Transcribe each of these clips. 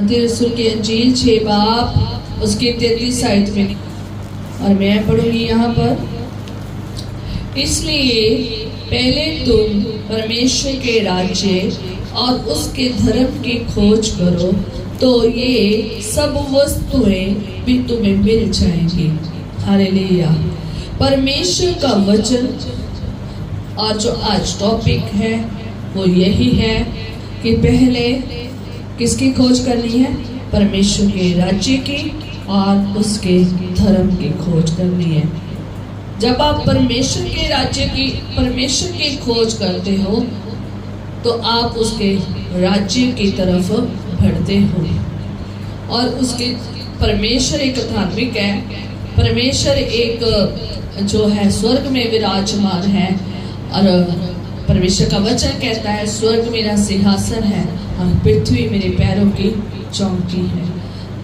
रसूल की अंजील 6 बाब उसके 33 आयत में, और मैं पढ़ूंगी यहाँ पर। इसलिए पहले तुम परमेश्वर के राज्य और उसके धर्म की खोज करो, तो ये सब वस्तुएं भी तुम्हें मिल जाएंगी। हालेलुया। परमेश्वर का वचन और जो आज टॉपिक है वो यही है कि पहले किसकी खोज करनी है? परमेश्वर के राज्य की और उसके धर्म की खोज करनी है। जब आप परमेश्वर के राज्य की, परमेश्वर की खोज करते हो तो आप उसके राज्य की तरफ बढ़ते हो। और उसके परमेश्वर एक धार्मिक है, परमेश्वर एक जो है स्वर्ग में विराजमान है, और परमेश्वर का वचन कहता है स्वर्ग मेरा सिंहासन है और पृथ्वी मेरे पैरों की चौकी है।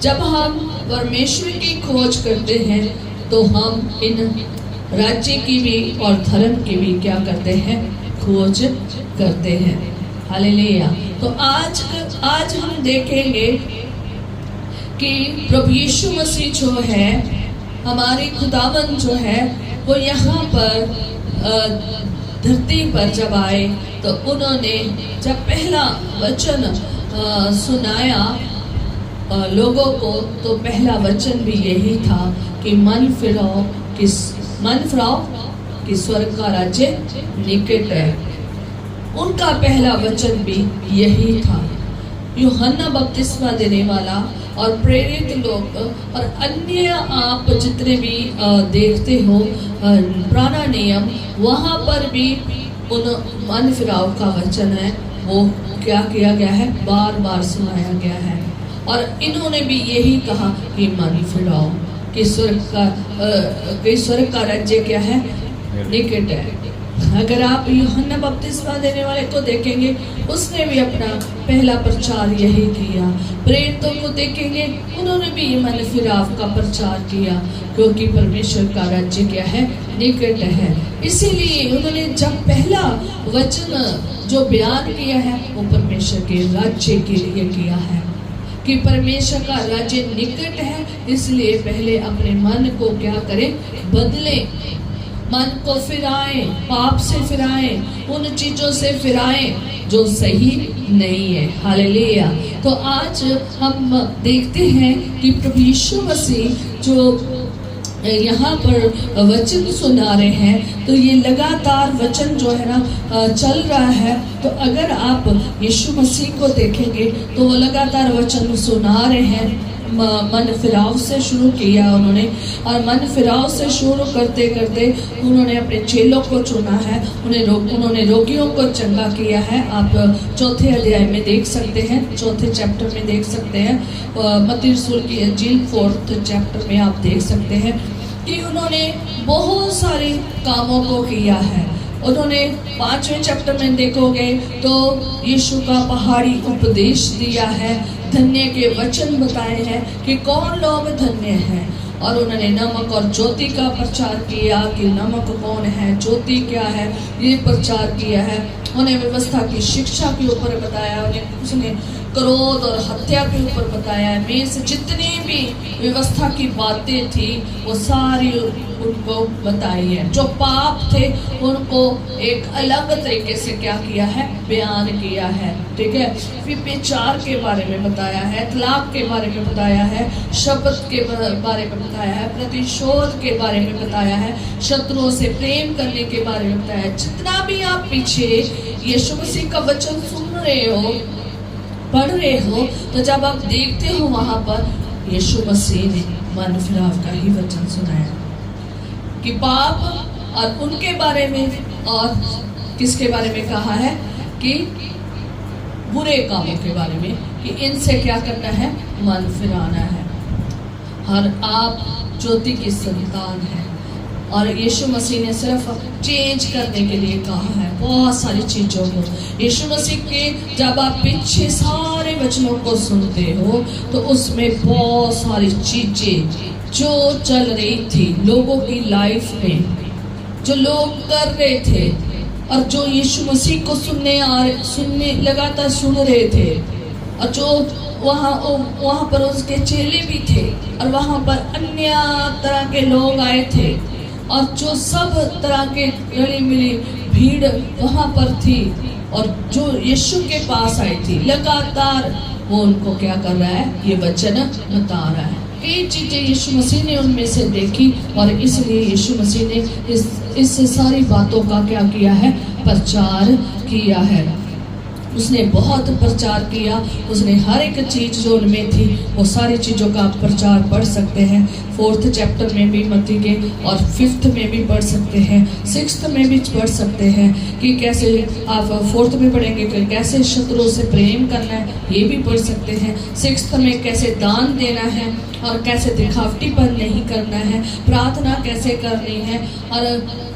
जब हम परमेश्वर की खोज करते हैं तो हम इन राज्य की भी और धर्म की भी क्या करते हैं? खोज करते हैं। हालेलुया। तो आज हम देखेंगे कि प्रभु यीशु मसीह जो है, हमारी खुदावंद जो है, वो यहाँ पर धरती पर जब आए तो उन्होंने जब पहला वचन सुनाया लोगों को, तो पहला वचन भी यही था कि मन फिराओ कि स्वर्ग का राज्य निकट है। उनका पहला वचन भी यही था। यूहन्ना बपतिस्मा देने वाला और प्रेरित लोग और अन्य आप जितने भी देखते हो पुराना नियम, वहाँ पर भी उन मन फिराव का वचन है वो क्या किया गया है? बार बार सुनाया गया है। और इन्होंने भी यही कहा कि मन फिराओ कि स्वर्ग का राज्य क्या है? निकट है। अगर आप यूहन्ना बपतिस्मा देने वाले को देखेंगे, उसने भी अपना पहला प्रचार यही किया। प्रेरितों को देखेंगे, उन्होंने भी मन फिराव का प्रचार किया, क्योंकि परमेश्वर का राज्य क्या है? निकट है। इसीलिए उन्होंने जब पहला वचन जो बयान किया है वो परमेश्वर के राज्य के लिए किया है कि परमेश्वर का राज्य निकट है। इसलिए पहले अपने मन को क्या करें? बदलें, मन को फिराएं, पाप से फिराएं, उन चीजों से फिराएं जो सही नहीं है। हालेलुया। तो आज हम देखते हैं कि प्रभु यीशु मसीह जो यहाँ पर वचन सुना रहे हैं, तो ये लगातार वचन जो है ना चल रहा है। तो अगर आप यीशु मसीह को देखेंगे तो वो लगातार वचन सुना रहे हैं। मन फिराव से शुरू किया उन्होंने, और मन फिराव से शुरू करते करते उन्होंने अपने चेलों को चुना है। उन्होंने रोगियों को चंगा किया है। आप चौथे अध्याय में देख सकते हैं, चौथे चैप्टर में देख सकते हैं, मत्ती रसूल की अंजील 4th चैप्टर में आप देख सकते हैं कि उन्होंने बहुत सारे कामों को किया है। उन्होंने 5वें चैप्टर में देखोगे तो यीशु का पहाड़ी उपदेश दिया है, धन्य के वचन बताए हैं कि कौन लोग धन्य हैं। और उन्होंने नमक और ज्योति का प्रचार किया कि नमक कौन है, ज्योति क्या है, ये प्रचार किया है। उन्हें व्यवस्था की शिक्षा के ऊपर बताया, उसने क्रोध और हत्या के ऊपर बताया। में से जितनी भी व्यवस्था की बातें थी वो सारी उनको बताई है। जो पाप थे उनको एक अलग तरीके से क्या किया है? बयान किया है। ठीक है। फिर व्यभिचार के बारे में बताया है, तलाक के बारे में बताया है, शपथ के बारे में बताया है, प्रतिशोध के बारे में बताया है, शत्रुओं से प्रेम करने के बारे में बताया है। जितना भी आप पीछे यीशु मसीह का वचन सुन रहे हो, पढ़ रहे हो, तो जब आप देखते हो वहां पर यीशु मसीह ने मन फिराव का ही वचन सुनाया कि पाप और उनके बारे में, और किसके बारे में कहा है? कि बुरे कामों के बारे में, कि इनसे क्या करना है? मन फिराना है। और आप ज्योति की संतान है, और यीशु मसीह ने सिर्फ चेंज करने के लिए कहा है बहुत सारी चीजों को। यीशु मसीह के जब आप पीछे सारे वचनों को सुनते हो तो उसमें बहुत सारी चीजें जो चल रही थी लोगों की लाइफ में, जो लोग कर रहे थे और जो यीशु मसीह को सुनने लगातार सुन रहे थे, और जो वहाँ पर उसके चेले भी थे और वहाँ पर अन्य तरह के लोग आए थे और जो सब तरह के रली मिली भीड़ वहाँ पर थी और जो यीशु के पास आई थी लगातार वो उनको क्या कर रहा है, ये वचन बता रहा है। कई चीजें यीशु मसीह ने उनमें से देखी और इसलिए यीशु मसीह ने इस सारी बातों का क्या किया है, प्रचार किया है। उसने बहुत प्रचार किया, उसने हर एक चीज़ जो उनमें थी वो सारी चीज़ों का आप प्रचार पढ़ सकते हैं। 4th चैप्टर में भी मत्ती के और 5th में भी पढ़ सकते हैं, 6th में भी पढ़ सकते हैं कि कैसे आप 4th में पढ़ेंगे कि कैसे शत्रुओं से प्रेम करना है, ये भी पढ़ सकते हैं। 6th में कैसे दान देना है और कैसे दिखावटीपन नहीं करना है, प्रार्थना कैसे करनी है और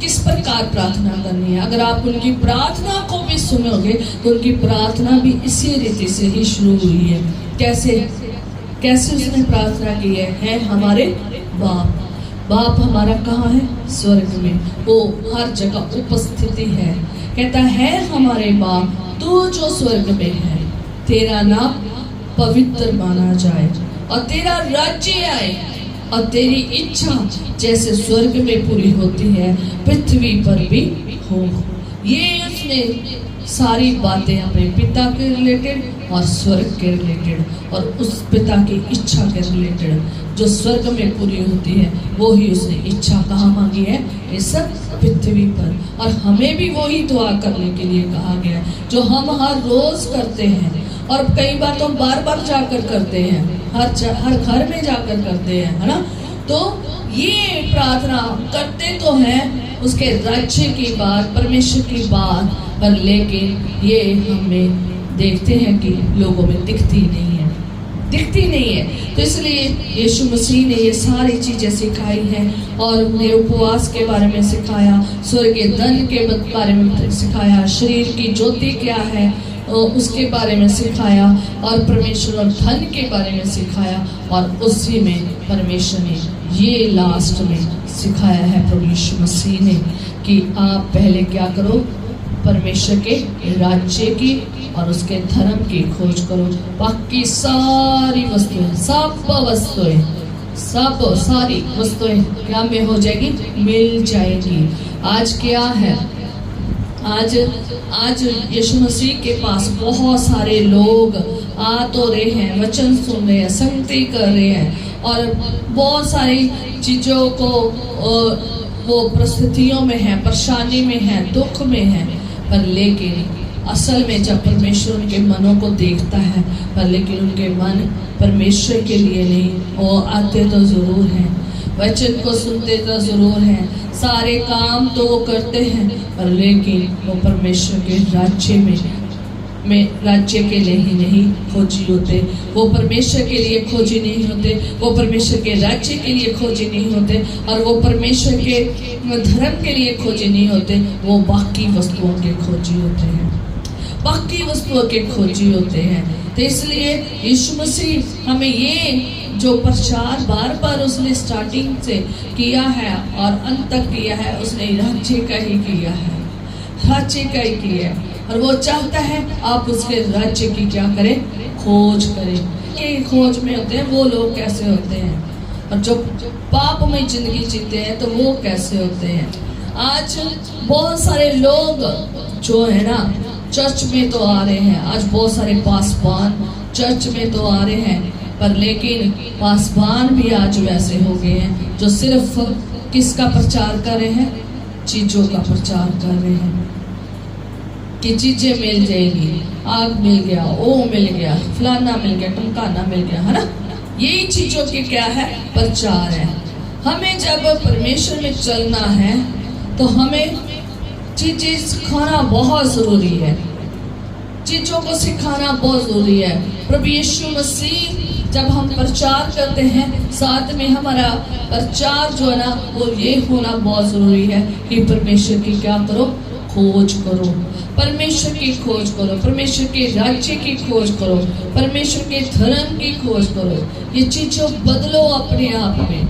किस प्रकार प्रार्थना करनी है। अगर आप उनकी प्रार्थना को भी सुनोगे तो उनकी प्रार्थना भी इसी रीति से ही शुरू हुई है। कैसे कैसे उसने प्रार्थना की है हमारे बाप हमारा कहाँ है, स्वर्ग में, वो हर जगह उपस्थिति है। कहता है हमारे बाप तू जो स्वर्ग में है, तेरा नाम पवित्र माना जाए और तेरा राज्य आए और तेरी इच्छा जैसे स्वर्ग में पूरी होती है पृथ्वी पर भी हो। ये उसने सारी बातें अपने पिता के रिलेटेड और स्वर्ग के रिलेटेड और उस पिता की इच्छा के रिलेटेड जो स्वर्ग में पूरी होती है वो ही उसने इच्छा कहाँ मांगी है, इस पृथ्वी पर। और हमें भी वही दुआ करने के लिए कहा गया है जो हम हर रोज करते हैं और कई बार तो बार बार जाकर करते हैं, हर घर में जाकर करते हैं, है ना। तो ये प्रार्थना करते तो हैं उसके राज्य की बात, परमेश्वर की बात, पर लेकिन ये हमें देखते हैं कि लोगों में दिखती नहीं है। तो इसलिए यीशु मसीह ने ये सारी चीजें सिखाई हैं और उन्हें उपवास के बारे में सिखाया, स्वर्गीय धन के बारे में सिखाया, शरीर की ज्योति क्या है उसके बारे में सिखाया और परमेश्वर और धन के बारे में सिखाया और उसी में परमेश्वर ने ये लास्ट में सिखाया है प्रभु यीशु मसीह ने कि आप पहले क्या करो, परमेश्वर के राज्य की और उसके धर्म की खोज करो, बाकी सारी वस्तुएं सब सारी वस्तुएं क्या में हो जाएगी, मिल जाएगी। आज क्या है, आज यीशु मसीह के पास बहुत सारे लोग आ तो रहे हैं, वचन सुन रहे हैं, संगति कर रहे हैं और बहुत सारी चीज़ों को वो परिस्थितियों में है, परेशानी में है, दुख में है, पर लेकिन असल में जब परमेश्वर उनके मनों को देखता है, पर लेकिन उनके मन परमेश्वर के लिए नहीं, वो आते तो ज़रूर हैं, वचन को सुनते तो ज़रूर हैं, सारे काम तो वो करते हैं, पर लेकिन वो परमेश्वर के राज्य में राज्य के लिए ही नहीं खोजी होते, वो परमेश्वर के लिए खोजी नहीं होते, वो परमेश्वर के राज्य के लिए खोजी नहीं होते और वो परमेश्वर के धर्म के लिए खोजी नहीं होते, वो बाकी वस्तुओं के खोजी होते हैं। तो इसलिए यीशु मसीह हमें ये जो प्रचार बार बार उसने स्टार्टिंग से किया है और अंत तक किया है, उसने राज्य का ही किया है और वो चाहता है आप उसके राज्य की क्या करें, खोज करें। ये खोज में होते हैं वो लोग कैसे होते हैं और जो पापमय जिंदगी जीते हैं तो वो कैसे होते हैं। आज बहुत सारे लोग जो है ना चर्च में तो आ रहे हैं, आज बहुत सारे पासवान चर्च में तो आ रहे हैं, पर लेकिन पासवान भी आज वैसे हो गए हैं जो सिर्फ किसका प्रचार कर रहे हैं, चीज़ों का प्रचार कर रहे हैं कि चीज़ें मिल जाएगी, आग मिल गया, ओ मिल गया, फलाना मिल गया, टमकाना मिल गया, है ना। यही चीज़ों के क्या है, प्रचार है। हमें जब परमेश्वर में चलना है तो हमें चीज़ें सिखाना बहुत ज़रूरी है, चीज़ों को सिखाना बहुत ज़रूरी है। प्रभु यीशु मसीह जब हम प्रचार करते हैं, साथ में हमारा प्रचार जो है ना वो ये होना बहुत ज़रूरी है कि परमेश्वर की क्या करो, खोज करो, परमेश्वर की खोज करो, परमेश्वर के राज्य की खोज करो, परमेश्वर के धर्म की खोज करो। ये चीज़ों बदलो अपने आप में।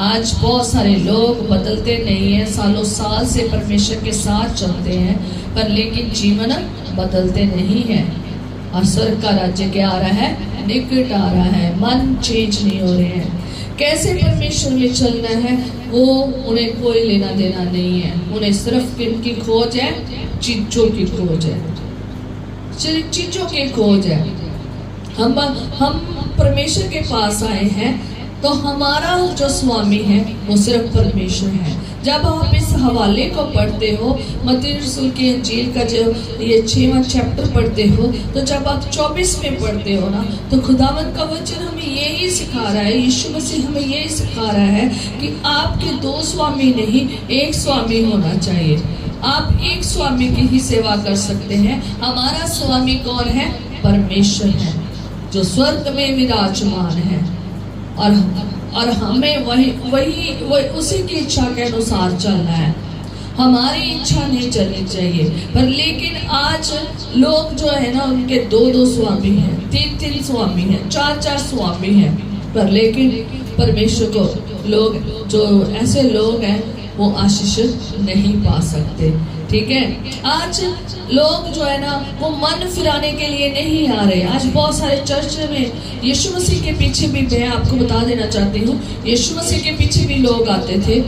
आज बहुत सारे लोग बदलते नहीं हैं, सालों साल से परमेश्वर के साथ चलते हैं, पर लेकिन जीवन बदलते नहीं हैं। और स्वर्ग का राज्य क्या आ रहा है? निकट आ रहा है। मन चेंज नहीं हो रहे हैं। कैसे परमेश्वर में चलना है वो उन्हें कोई लेना देना नहीं है। उन्हें सिर्फ किनकी खोज है? चीजों की खोज है, सिर्फ चीजों की खोज है। हम परमेश्वर के पास आए हैं तो हमारा जो स्वामी है वो सिर्फ परमेश्वर है। जब आप इस हवाले को पढ़ते हो, मत्ती रसूल की इंजील का जो ये 6वां चैप्टर पढ़ते हो, तो जब आप 24 में पढ़ते हो ना, तो खुदावंद का वचन हमें यही सिखा रहा है, यीशु मसीह हमें यही सिखा रहा है कि आपके दो स्वामी नहीं, एक स्वामी होना चाहिए। आप एक स्वामी की ही सेवा कर सकते हैं। हमारा स्वामी कौन है? परमेश्वर है, जो स्वर्ग में विराजमान है, और हमें वही उसी की इच्छा के अनुसार चलना है। हमारी इच्छा नहीं चलनी चाहिए। पर लेकिन आज लोग जो है ना, उनके 2-2 स्वामी हैं, 3-3 स्वामी हैं, 4-4 स्वामी हैं। पर लेकिन परमेश्वर को लोग, जो ऐसे लोग हैं, वो आशीष नहीं पा सकते। ठीक है, आज लोग जो है ना, वो मन फिराने के लिए नहीं आ रहे। आज बहुत सारे चर्च में यीशु मसीह के पीछे भी, मैं आपको बता देना चाहती हूँ, यीशु मसीह के पीछे भी लोग आते थे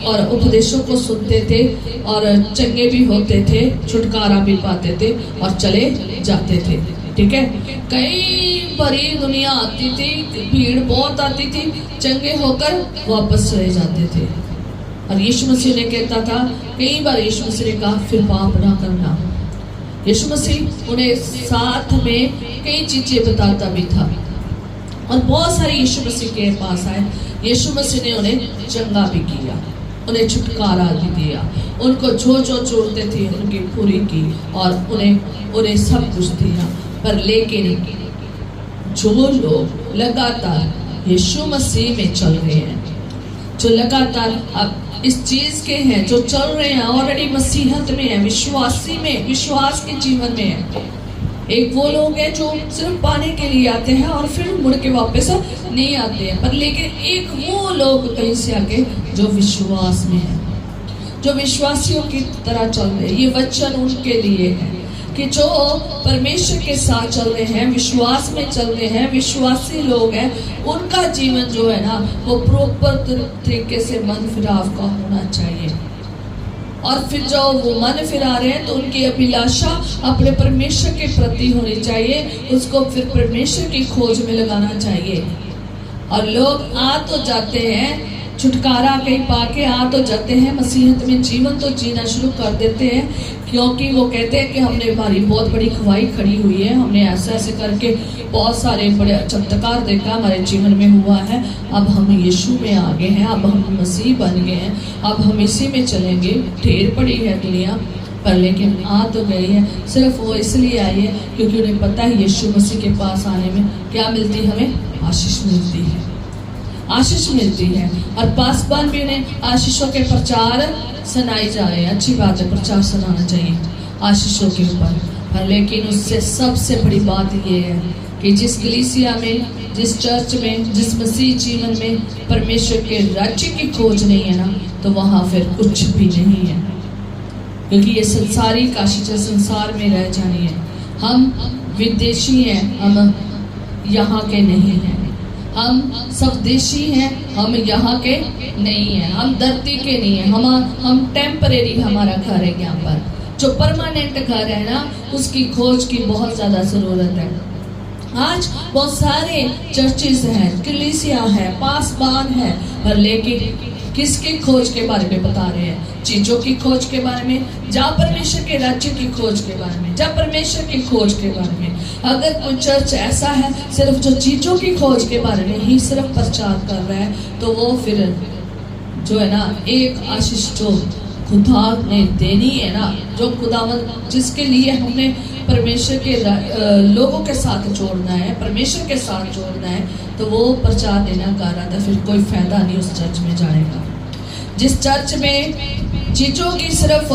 और उपदेशों को सुनते थे और चंगे भी होते थे, छुटकारा भी पाते थे और चले जाते थे। ठीक है, कई बड़ी दुनिया आती थी, भीड़ बहुत आती थी, चंगे होकर वापस चले जाते थे। और यीशु मसीह ने कहता था, कई बार यीशु मसीह ने कहा फिर पाप ना करना। यीशु मसीह उन्हें साथ में कई चीजें बताता भी था। और बहुत सारे यीशु मसीह के पास आए, यीशु मसीह ने उन्हें चंगा भी किया, उन्हें छुटकारा भी दिया, उनको जो छोड़ते थे उनकी पूरी की, और उन्हें सब कुछ दिया। पर लेकिन जो लोग लगातार यीशु मसीह में चल रहे हैं, जो लगातार अब इस चीज के हैं, जो चल रहे हैं, ऑलरेडी मसीहत में है, विश्वासी में, विश्वास के जीवन में है। एक वो लोग हैं जो सिर्फ पाने के लिए आते हैं और फिर मुड़ के वापस नहीं आते हैं। पर लेकिन एक वो लोग कहीं से आके जो विश्वास में है, जो विश्वासियों की तरह चल रहे हैं। ये वचन उनके लिए है कि जो परमेश्वर के साथ चल रहे हैं, विश्वास में चल रहे हैं, विश्वासी लोग हैं, उनका जीवन जो है ना, वो प्रॉपर तरीके से मन फिराव का होना चाहिए। और फिर जो वो मन फिरा रहे हैं, तो उनकी अभिलाषा अपने परमेश्वर के प्रति होनी चाहिए, उसको फिर परमेश्वर की खोज में लगाना चाहिए। और लोग आ तो जाते हैं, छुटकारा कहीं पाके आ तो जाते हैं, मसीहत में जीवन तो जीना शुरू कर देते हैं, क्योंकि वो कहते हैं कि हमने हमारी बहुत बड़ी खुवाई खड़ी हुई है, हमने ऐसे ऐसे करके बहुत सारे बड़े चमत्कार देखा हमारे जीवन में हुआ है, अब हम यीशु में आ गए हैं, अब हम मसीह बन गए हैं, अब हम इसी में चलेंगे। ढेर पड़ी है दुनिया, पर लेकिन आ तो गई है, सिर्फ वो इसलिए आई है क्योंकि उन्हें पता है यीशु मसीह के पास आने में क्या मिलती है, हमें आशीष मिलती है, आशीष मिलती है। और पासबान भी उन्हें आशीषों के प्रचार सुनाई जा रहे हैं। अच्छी बात है, प्रचार सुनाना चाहिए आशीषों के ऊपर। पर लेकिन उससे सबसे बड़ी बात ये है कि जिस कलीसिया में, जिस चर्च में, जिस मसीह जीवन में परमेश्वर के राज्य की खोज नहीं है ना, तो वहाँ फिर कुछ भी नहीं है, क्योंकि ये संसारिक आशीष संसार में रह जानी है। हम विदेशी हैं, हम यहाँ के नहीं हैं, हम स्वदेशी हैं, हम यहाँ के नहीं हैं, हम धरती के नहीं हैं, हम टेम्परेरी, हमारा घर है यहाँ पर। जो परमानेंट घर है ना, उसकी खोज की बहुत ज़्यादा ज़रूरत है। आज बहुत सारे चर्चेस हैं, कलीसिया है, पासबान है, पर लेकिन किसकी खोज के बारे में बता रहे हैं? चीजों की खोज के बारे में, जा परमेश्वर के राज्य की खोज के बारे में, जा परमेश्वर की खोज के बारे में। अगर कोई चर्च ऐसा है सिर्फ जो चीजों की खोज के बारे में ही सिर्फ प्रचार कर रहा है, तो वो फिर जो है ना, एक आशीष जो खुदा ने देनी है ना, जो खुदावंद जिसके लिए हमने परमेश्वर के लोगों के साथ जोड़ना है, परमेश्वर के साथ जोड़ना है, तो वो प्रचार देना कर रहा था, फिर कोई फायदा नहीं उस चर्च में जाने का। जिस चर्च में चीजों की सिर्फ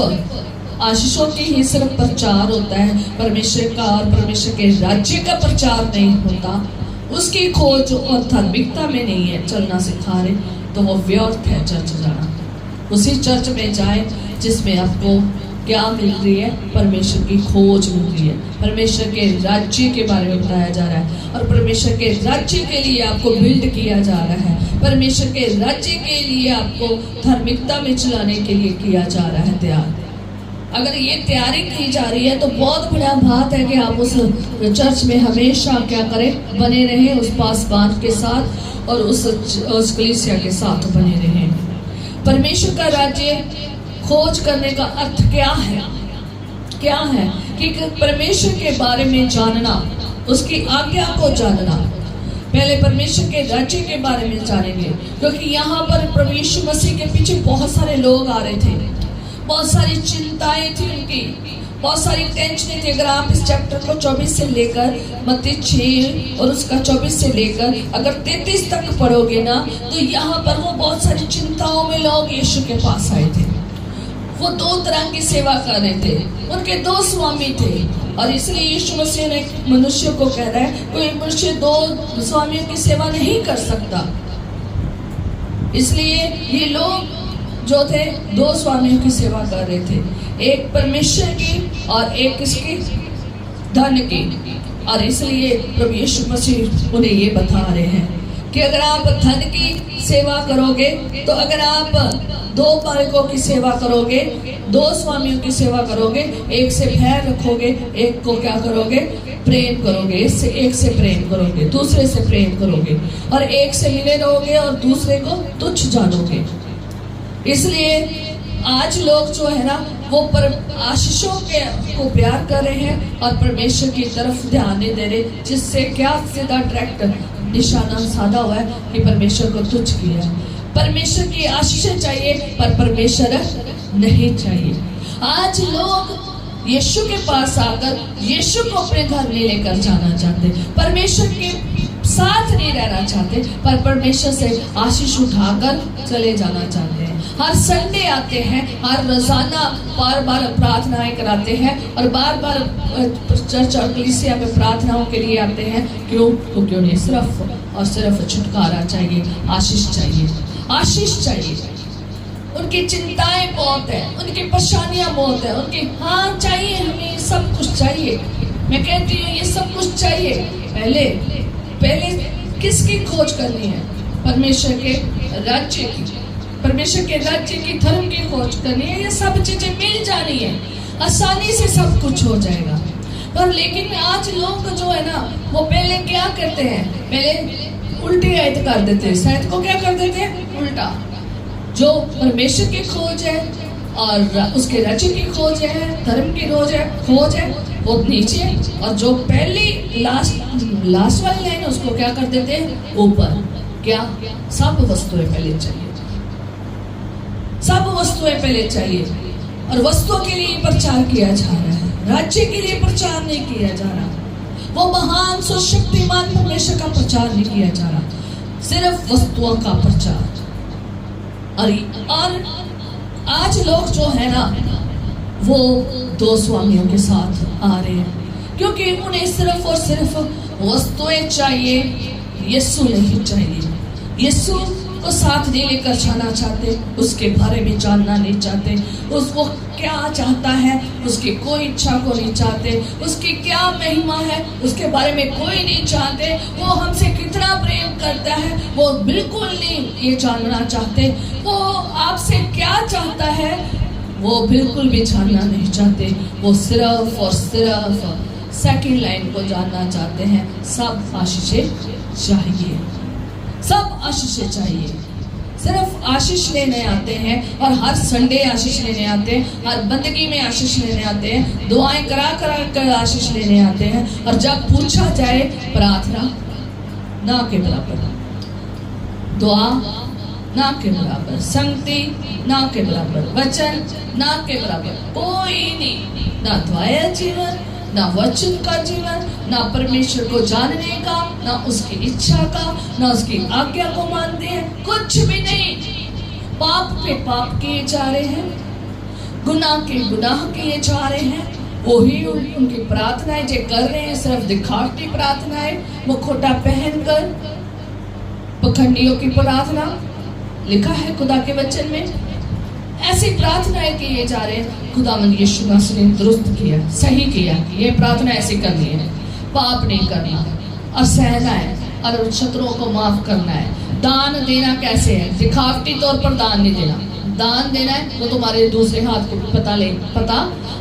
आशीषों की ही सिर्फ प्रचार होता है, परमेश्वर का और परमेश्वर के राज्य का प्रचार नहीं होता, उसकी खोज और धार्मिकता में नहीं है चलना सिखा रहे, तो वो व्यर्थ है चर्च जाना। उसी चर्च में जाए जिसमें आपको क्या मिल रही है? परमेश्वर की खोज मिल रही है, परमेश्वर के राज्य के बारे में बताया जा रहा है, और परमेश्वर के राज्य के लिए आपको बिल्ड किया जा रहा है, परमेश्वर के राज्य के लिए आपको धार्मिकता में चलाने के लिए किया जा रहा है तैयार। अगर ये तैयारी की जा रही है तो बहुत बड़ा बात है कि आप उस चर्च में हमेशा क्या करें? बने रहें, उस पासबान के साथ और उस कलीसिया के साथ बने रहें। परमेश्वर का राज्य खोज करने का अर्थ क्या है? क्या है कि परमेश्वर के बारे में जानना, उसकी आज्ञा को जानना। पहले परमेश्वर के राज्य के बारे में जानेंगे, क्योंकि यहाँ पर प्रभु यीशु मसीह के पीछे बहुत सारे लोग आ रहे थे, बहुत सारी चिंताएं थी उनकी, बहुत सारी टेंशन थी। अगर आप इस चैप्टर को 24 से लेकर मत्ती 6 और उसका 24 से लेकर अगर 33 तक पढ़ोगे ना, तो यहाँ पर वो बहुत सारी चिंताओं में लोग यीशु के पास आए थे। वो दो तरह की सेवा कर रहे थे, उनके दो स्वामी थे, और इसलिए यीशु मसीह ने मनुष्य को कह रहा है कोई मनुष्य दो स्वामियों की सेवा नहीं कर सकता। इसलिए ये लोग जो थे दो स्वामियों की सेवा कर रहे थे, एक परमेश्वर की और एक किसकी? धन की। और इसलिए प्रभु यीशु मसीह उन्हें ये बता रहे हैं कि अगर आप धन की सेवा करोगे, तो अगर आप दो मालिकों की सेवा करोगे, दो स्वामियों की सेवा करोगे, एक से बैर रखोगे, एक को क्या करोगे? प्रेम करोगे, इससे एक से प्रेम करोगे, दूसरे से प्रेम करोगे, और एक से मिले रहोगे और दूसरे को तुच्छ जानोगे। इसलिए आज लोग जो है ना, वो आशीषों के को प्यार कर रहे हैं और परमेश्वर की तरफ ध्यान नहीं दे रहे, जिससे क्या सीधा डायरेक्ट निशाना साधा हुआ है कि परमेश्वर को तुच्छ किया है। परमेश्वर की आशीष चाहिए पर परमेश्वर नहीं चाहिए। आज लोग यीशु के पास आकर यीशु को अपने घर में लेकर जाना चाहते, परमेश्वर के साथ नहीं रहना चाहते, पर परमेश्वर से आशीष उठाकर चले जाना चाहते हैं। हर संडे आते हैं, हर रोजाना बार बार प्रार्थनाएं कराते हैं और बार बार चर्च और कलीसिया में प्रार्थनाओं के लिए आते हैं। क्यों? क्योंकि उन्हें सिर्फ और सिर्फ छुटकारा चाहिए, आशीष चाहिए, आशीष चाहिए। उनकी चिंताएं बहुत है, उनकी परेशानियां बहुत है, उनकी हाँ चाहिए, हमें सब कुछ चाहिए। मैं कहती हूँ ये सब कुछ चाहिए। पहले किसकी खोज करनी है? परमेश्वर के राज्य की, परमेश्वर के राज्य की, धर्म की खोज करनी है। ये सब चीजें मिल जानी है, आसानी से सब कुछ हो जाएगा। पर लेकिन आज लोग जो है ना, वो पहले क्या करते हैं? पहले उल्टी आयत कर देते हैं। शायद को क्या कर देते हैं? उल्टा। जो परमेश्वर की खोज है और उसके राज्य की खोज है, धर्म की खोज है वो नीचे, और जो पहली लास्ट वाली लाइन है उसको क्या कर देते हैं? ऊपर। क्या? सब वस्तुएं पहले चाहिए, सब वस्तुएं पहले चाहिए। और वस्तुओं के लिए प्रचार किया जा रहा है, राज्य के लिए प्रचार नहीं किया जा रहा। वो महान सुशक्तिमान परमेश्वर का प्रचार नहीं किया जा रहा, सिर्फ वस्तुओं का प्रचार। और आज लोग जो है ना, वो दो स्वामियों के साथ आ रहे हैं, क्योंकि उन्हें सिर्फ और सिर्फ वस्तुएं चाहिए, यीशु नहीं चाहिए। यीशु को साथ नहीं लेकर जाना चाहते, उसके बारे में जानना नहीं चाहते, उसको क्या चाहता है उसकी कोई इच्छा को नहीं चाहते, उसकी क्या महिमा है उसके बारे में कोई नहीं चाहते, वो हमसे कितना प्रेम करता है वो बिल्कुल नहीं ये जानना चाहते, वो आपसे क्या चाहता है वो बिल्कुल भी जानना नहीं चाहते। वो सिर्फ और सिर्फ सेकंड लाइन को जानना चाहते हैं। सब आशीषें चाहिए, सब आशीषें चाहिए। सिर्फ आशीष लेने आते हैं, और हर संडे आशीष लेने आते हैं, हर बंदगी में आशीष लेने आते हैं, दुआएं करा करा कर आशीष लेने आते हैं। और जब पूछा जाए, प्रार्थना ना के बराबर, दुआ ना के बराबर, संगति ना के बराबर, वचन ना के बराबर, कोई नहीं। ना द्वैत जीवन, ना वचन का जीवन, ना परमेश्वर को जानने का, ना उसकी इच्छा का, ना उसकी आज्ञा को मानते हैं, कुछ भी नहीं। पाप पे पाप किए जा रहे हैं, गुनाह के गुनाह किए जा रहे हैं। वही उनकी प्रार्थनाएं जो कर रहे हैं, सिर्फ दिखावटी प्रार्थनाएं, मुखौटा पहनकर, पखंडियों की प्रार्थना। लिखा है खुदा के वचन में, ऐसी प्रार्थनाएं किए जा रहे हैं। खुदावंद यीशु मसीह ने दुरुस्त किया, सही किया। ये प्रार्थना ऐसी करनी है, पाप नहीं करना और सहना है और शत्रुओं को माफ करना है। दान देना कैसे है? दिखावटी तौर पर दान नहीं देना। दान देना है तो तुम्हारे दूसरे हाथ को पता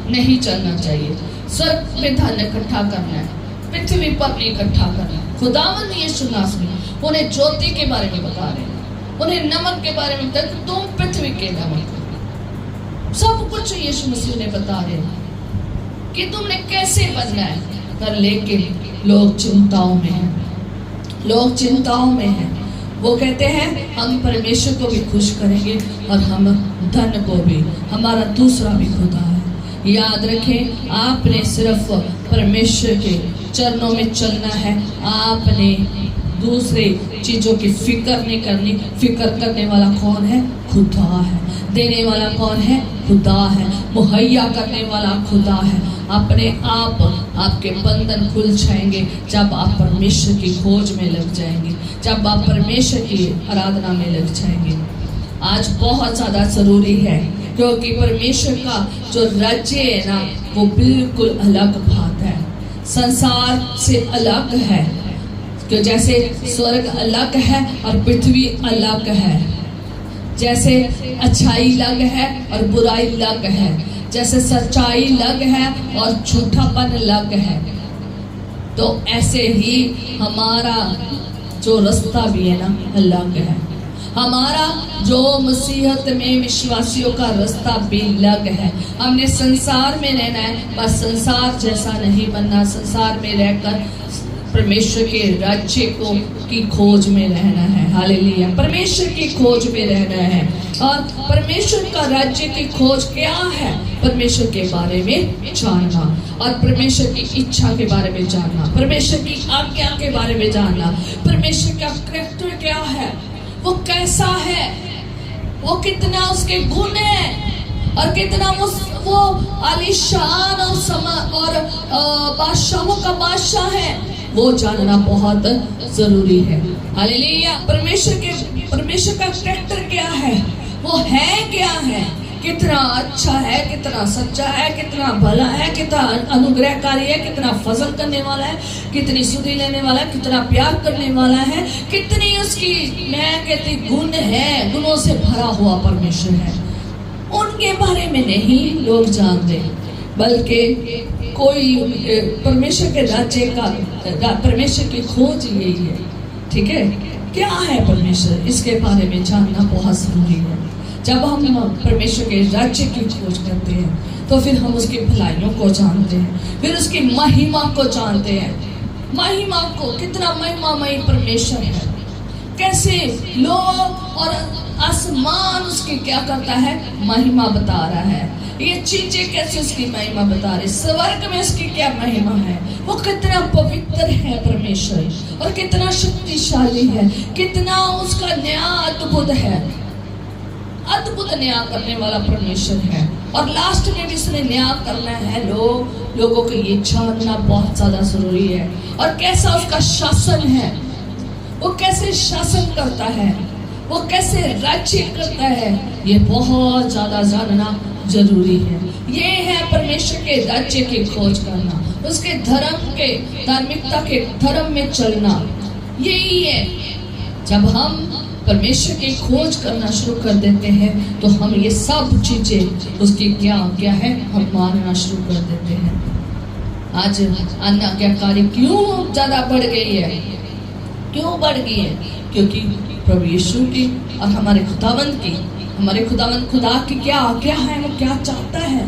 नहीं चलना चाहिए। स्वर्ग में धन इकट्ठा करना है, पृथ्वी पर नहीं इकट्ठा करना। खुदावंद यीशु मसीह उन्हें ज्योति के बारे में बता रहे हैं, उन्हें नमक के बारे में बता रहे, तुम पृथ्वी के नमक। सब कुछ यीशु मसीह ने बता रहे हैं कि तुमने कैसे बनना है। पर लेकिन लोग चिंताओं में हैं, लोग चिंताओं में हैं। वो कहते हैं हम परमेश्वर को भी खुश करेंगे और हम धन को भी, हमारा दूसरा भी खुदा है। याद रखें, आपने सिर्फ परमेश्वर के चरणों में चलना है। आपने दूसरे चीजों की फिक्र नहीं करनी। फिक्र करने वाला कौन है? खुदा है। देने वाला कौन है? खुदा है। मुहैया करने वाला खुदा है। अपने आप आपके बंधन खुल जाएंगे जब आप परमेश्वर की खोज में लग जाएंगे, जब आप परमेश्वर की आराधना में लग जाएंगे। आज बहुत ज्यादा जरूरी है, क्योंकि परमेश्वर का जो राज्य है ना, वो बिल्कुल अलग बात है, संसार से अलग है। कि जैसे स्वर्ग अलग है और पृथ्वी अलग है, जैसे अच्छाई अलग है और बुराई अलग है, जैसे सच्चाई अलग है और झूठापन अलग है, तो ऐसे ही हमारा जो रास्ता भी है ना अलग है। हमारा जो मसीहत में विश्वासियों का रास्ता भी अलग है। हमने संसार में रहना है, बस संसार जैसा नहीं बनना। संसार में रहकर परमेश्वर के राज्य को की खोज में रहना है। हालेलुया, परमेश्वर की खोज में रहना है। और परमेश्वर का राज्य की खोज क्या है? परमेश्वर के बारे में जानना और परमेश्वर की इच्छा के बारे में जानना, परमेश्वर की आज्ञा के बारे में जानना, परमेश्वर का कैरेक्टर क्या है, वो कैसा है, वो कितना उसके गुण है और कितना वो आलीशान और बादशाहों का बादशाह है, वो जानना बहुत जरूरी है। हालेलुया, परमेश्वर का कैरेक्टर क्या है, वो है क्या है, कितना अच्छा है, कितना सच्चा है, कितना भला है, कितना अनुग्रहकारी है, कितना फजल करने वाला है, कितनी सुधि लेने वाला है, कितना प्यार करने वाला है, कितनी उसकी मैं कहती गुण है, गुणों से भरा हुआ परमेश्वर है। उनके बारे में नहीं लोग जानते, बल्कि कोई परमेश्वर के राज्य का, परमेश्वर की खोज यही है। ठीक है, क्या है परमेश्वर, इसके बारे में जानना बहुत जरूरी है। जब हम परमेश्वर के राज्य की खोज करते हैं तो फिर हम उसकी भलाइयों को जानते हैं, फिर उसकी महिमा को जानते हैं। महिमा को, कितना महिमामय परमेश्वर है, कैसे लोग और आसमान उसकी क्या करता है, महिमा बता रहा है। ये चीजें कैसे उसकी महिमा बता रही, स्वर्ग में उसकी क्या महिमा है, वो कितना पवित्र है परमेश्वर और कितना शक्तिशाली है, कितना उसका न्याय अद्भुत है, अद्भुत न्याय करने वाला परमेश्वर है। और लास्ट में भी उसने न्याय करना है। लोगों को ये जानना बहुत ज्यादा जरूरी है। और कैसा उसका शासन है, वो कैसे शासन करता है, वो कैसे राज्य करता है, ये बहुत ज्यादा जानना जरूरी है। ये है परमेश्वर के राज्य की खोज करना, उसके धर्म के, धार्मिकता के धर्म में चलना। यही है, जब हम परमेश्वर की खोज करना शुरू कर देते हैं तो हम ये सब चीजें उसकी क्या क्या है हम मानना शुरू कर देते हैं। आज अनाज्ञाकारी क्यों ज्यादा बढ़ गई है, क्यों बढ़ गई है? क्योंकि प्रभु यीशु की और हमारे खुदावंद खुदा की क्या आज्ञा है, वो क्या चाहता है,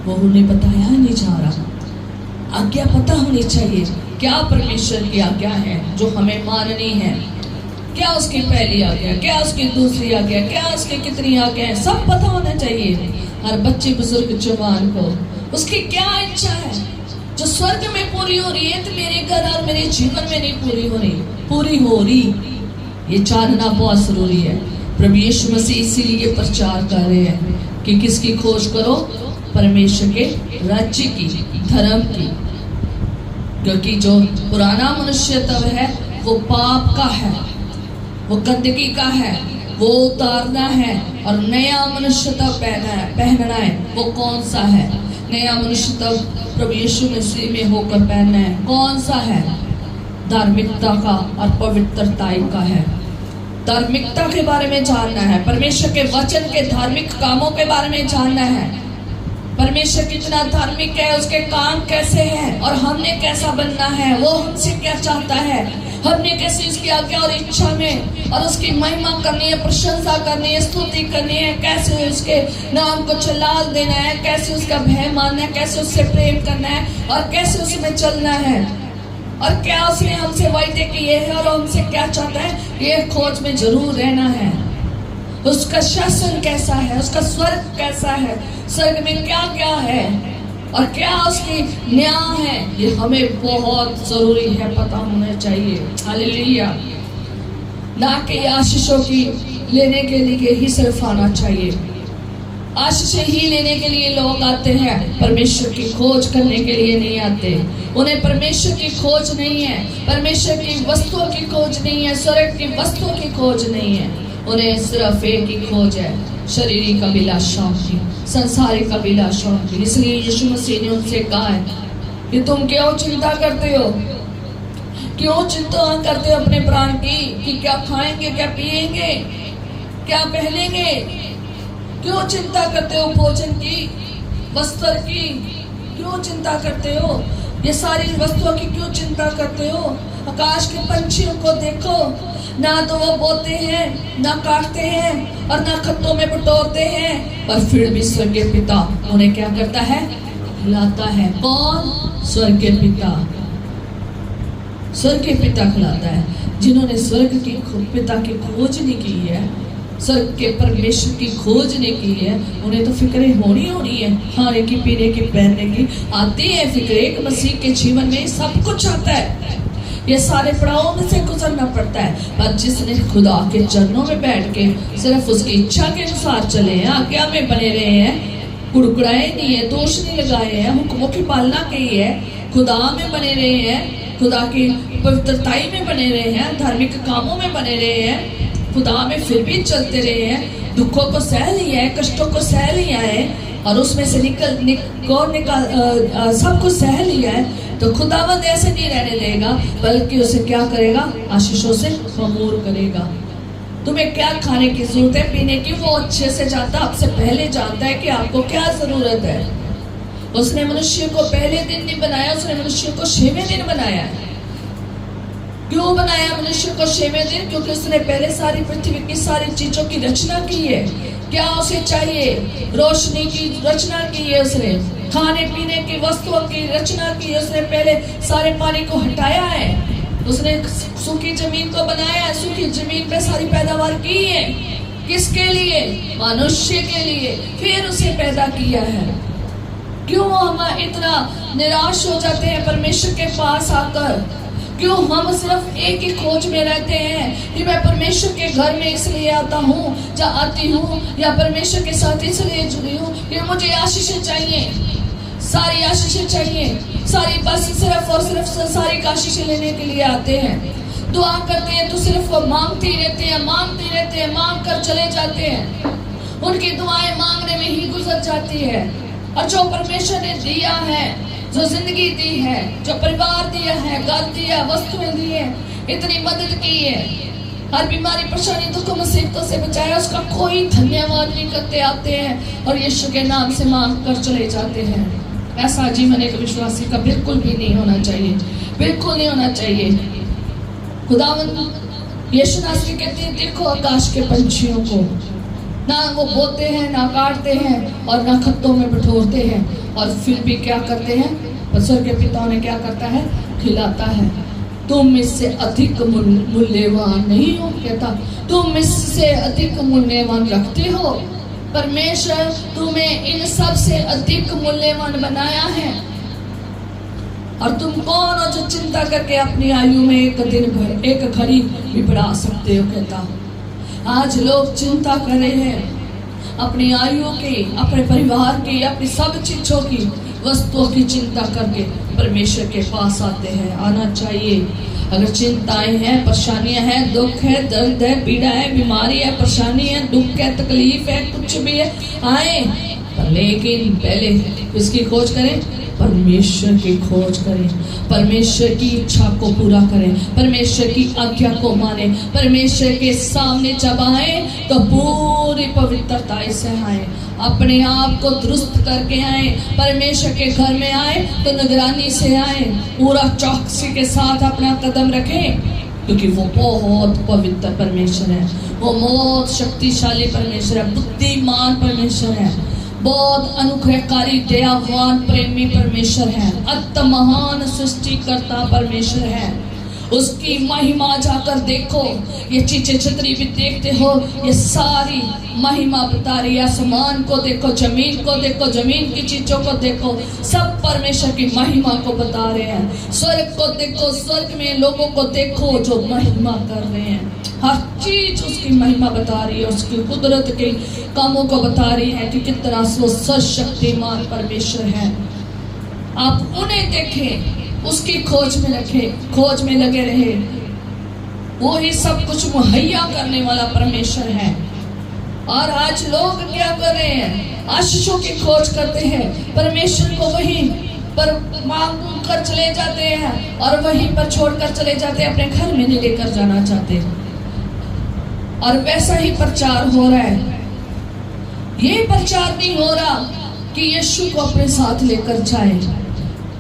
वो उन्हें बताया नहीं जा रहा। आज्ञा पता होनी चाहिए, क्या परमेश्वर की आज्ञा है जो हमें माननी है, क्या उसकी पहली आज्ञा, क्या उसकी दूसरी आज्ञा, क्या उसकी कितनी आज्ञा है, सब पता होना चाहिए। हर बच्चे, बुजुर्ग, जवान को उसकी क्या इच्छा है जो स्वर्ग में पूरी हो रही है तो मेरे घर और मेरे जीवन में नहीं पूरी हो रही। ये जानना बहुत जरूरी है। प्रभु यीशु मसीह इसीलिए प्रचार कर रहे हैं कि किसकी खोज करो, परमेश्वर के राज्य की, धर्म की। क्योंकि जो पुराना मनुष्य तब है वो पाप का है, वो गंदगी का है, वो उतारना है और नया मनुष्यता पहनना है। वो कौन सा है? नया मनुष्यता प्रभु यीशु मसीह में होकर पहनना है। कौन सा है? धार्मिकता का और पवित्रताई का है। धार्मिकता के बारे में जानना है, परमेश्वर के वचन के धार्मिक कामों के बारे में जानना है। परमेश्वर कितना धार्मिक है, उसके काम कैसे हैं और हमने कैसा बनना है, वो हमसे क्या चाहता है, हमने कैसे उसकी आज्ञा और इच्छा में और उसकी महिमा करनी है, प्रशंसा करनी है, स्तुति करनी है, कैसे उसके नाम को चलाल देना है, कैसे उसका भय मानना है, कैसे उससे प्रेम करना है और कैसे उसमें चलना है, और क्या उसने हमसे वायदे किए हैं और हमसे क्या चाहता है, ये खोज में जरूर रहना है। उसका शासन कैसा है, उसका स्वर्ग कैसा है, स्वर्ग में क्या क्या है और क्या उसकी न्याय है, ये हमें बहुत जरूरी है, पता होना चाहिए। हालेलुया। ना कि आशीषों की लेने के लिए ही सिर्फ आना चाहिए। आशीष ही लेने के लिए लोग आते हैं, परमेश्वर की खोज करने के लिए नहीं आते। उन्हें परमेश्वर की खोज नहीं है, परमेश्वर की वस्तुओं की खोज नहीं है, स्वर्ग की वस्तुओं की खोज नहीं है। उन्हें सिर्फ एक ही खोज है, शारीरिक अभिलाषाओं की, संसारिक अभिलाषाओं की। इसलिए यीशु मसीह ने उनसे कहा है कि तुम क्यों चिंता करते हो, क्यों चिंता करते हो अपने प्राण की, कि क्या खाएंगे, क्या पिएंगे, क्या पहनेंगे, क्यों चिंता करते हो भोजन की, वस्त्र की, क्यों चिंता करते हो, ये सारी वस्तुओं की क्यों चिंता करते हो। आकाश के पंछियों को देखो, ना तो वो बोते हैं, ना काटते हैं और ना खत्तों में बटोरते हैं, पर फिर भी स्वर्गीय पिता उन्हें क्या करता है, खिलाता है। कौन? स्वर्गीय पिता। स्वर्गीय पिता खिलाता है। जिन्होंने स्वर्ग की पिता की खोज नहीं की है, स्वर्ग के परमेश्वर की खोज नहीं की है, उन्हें तो फिक्रें होनी है, खाने की, पीने की, पहनने की आती है फिक्र। एक मसीह के जीवन में सब कुछ आता है, ये सारे पड़ावों में से गुजरना पड़ता है। पर जिसने खुदा के चरणों में बैठ के सिर्फ उसकी इच्छा के अनुसार चले हैं, आज्ञा में बने रहे हैं, कुड़कुड़ाए नहीं है, दोष नहीं लगाए हैं, हुक्मों की पालना की है, खुदा में बने रहे हैं, खुदा की पवित्रताई में बने रहे हैं, धार्मिक कामों में बने रहे हैं, खुदा में फिर भी चलते रहे हैं, दुखों को सह लिया है, कष्टों को सह लिया है और उसमें से निकाल सब कुछ सह लिया है, तो खुदावंद ऐसे नहीं रहने देगा, बल्कि उसे क्या करेगा, आशीषों से भरपूर करेगा। तुम्हें क्या खाने की जरूरत है, पीने की, वो अच्छे से जानता, आपसे पहले जानता है कि आपको क्या जरूरत है। उसने मनुष्य को पहले दिन नहीं बनाया, उसने मनुष्य को 6वें दिन बनाया है। क्यों बनाया मनुष्य को 6वें दिन? क्योंकि उसने पहले सारी पृथ्वी की सारी चीजों की रचना की है। क्या उसे चाहिए? रोशनी की रचना की है, उसने खाने पीने की वस्तुओं की रचना की है, उसने पहले सारे पानी को हटाया है, उसने सूखी जमीन को बनाया है, सूखी जमीन पे सारी पैदावार की है। किसके लिए? मनुष्य के लिए। फिर उसे पैदा किया है। क्यों हम इतना निराश हो जाते हैं परमेश्वर के पास आकर? क्यों हम सिर्फ एक ही खोज में रहते हैं कि मैं परमेश्वर के घर में इसलिए आता हूँ या आती हूँ, या परमेश्वर के साथ इसलिए जुड़ी हूँ कि मुझे आशीषें चाहिए, सारी आशीषें चाहिए, सारी बस सिर्फ और सिर्फ संसारिक आशीषें लेने के लिए आते हैं। दुआ करते हैं तो सिर्फ वो मांगते रहते हैं, मांगते रहते हैं, मांग कर चले जाते हैं, उनकी दुआएं मांगने में ही गुजर जाती है। और जो परमेश्वर ने दिया है, जो जिंदगी दी है, जो परिवार दिया है, घर दिया, वस्तुएं दी है, इतनी मदद की है, हर बीमारी, परेशानी, दुख, मुसीबतों से बचाया, उसका कोई धन्यवाद नहीं करते आते हैं और यीशु के नाम से मांग कर चले जाते हैं। ऐसा जीवन एक विश्वासी का बिल्कुल भी नहीं होना चाहिए, बिल्कुल नहीं होना चाहिए। खुदावंद यीशु नासरी कहते हैं, देखो आकाश के पंछियों को, ना वो बोते हैं, ना काटते हैं और ना खत्तों में बटोरते हैं, और फिर भी क्या करते हैं, स्वर्ग के पिता ने क्या करता है, खिलाता है। तुम इससे अधिक मूल्यवान नहीं हो, कहता तुम इससे अधिक मूल्यवान रखते हो। परमेश्वर तुम्हें इन सब से अधिक मूल्यवान बनाया है, और तुम कौन हो जो चिंता करके अपनी आयु में एक दिन भर, एक घड़ी भी बढ़ा सकते हो। कहता आज लोग चिंता कर रहे हैं अपनी आयु की, अपने परिवार की, अपनी सब चीजों की, वस्तुओं की चिंता करके परमेश्वर के पास आते हैं। आना चाहिए। अगर चिंताएं हैं, परेशानियां हैं, दुख है, दर्द है, पीड़ा है, बीमारी है, परेशानी है, दुख है, तकलीफ है, कुछ भी है, आए, लेकिन पहले इसकी खोज करें, परमेश्वर की खोज करें, परमेश्वर की इच्छा को पूरा करें, परमेश्वर की आज्ञा को माने, परमेश्वर के सामने जब आए तो पूरी पवित्रता से आए, अपने आप को दुरुस्त करके आए, परमेश्वर के घर में आए तो निगरानी से आए, पूरा चौकसी के साथ अपना कदम रखें, क्योंकि वो बहुत पवित्र परमेश्वर है, वो बहुत शक्तिशाली परमेश्वर है, बुद्धिमान परमेश्वर है, बहुत अनुग्रहकारी, दयावान, प्रेमी परमेश्वर है, अति महान सृष्टिकर्ता परमेश्वर है। उसकी महिमा जाकर देखो, ये चीजें जितनी भी देखते हो ये सारी महिमा बता रही है। आसमान को देखो, जमीन को देखो, जमीन की चीजों को देखो, सब परमेश्वर की महिमा को बता रहे हैं। स्वर्ग को देखो, स्वर्ग में लोगों को देखो जो महिमा कर रहे हैं, हर चीज उसकी महिमा बता रही है, उसकी कुदरत के कामों को बता रही है कि कितना वो सर्वशक्तिमान परमेश्वर है। आप उन्हें देखें, उसकी खोज में रखें, खोज में लगे रहे, वो ही सब कुछ मुहैया करने वाला परमेश्वर है। और आज लोग क्या कर रहे हैं, आशीषों की खोज करते हैं, परमेश्वर को वहीं पर मांग कर चले जाते हैं और वहीं पर छोड़कर चले जाते हैं, अपने घर में नहीं लेकर जाना चाहते। और वैसा ही प्रचार हो रहा है। ये प्रचार नहीं हो रहा कि यीशु को अपने साथ लेकर जाए,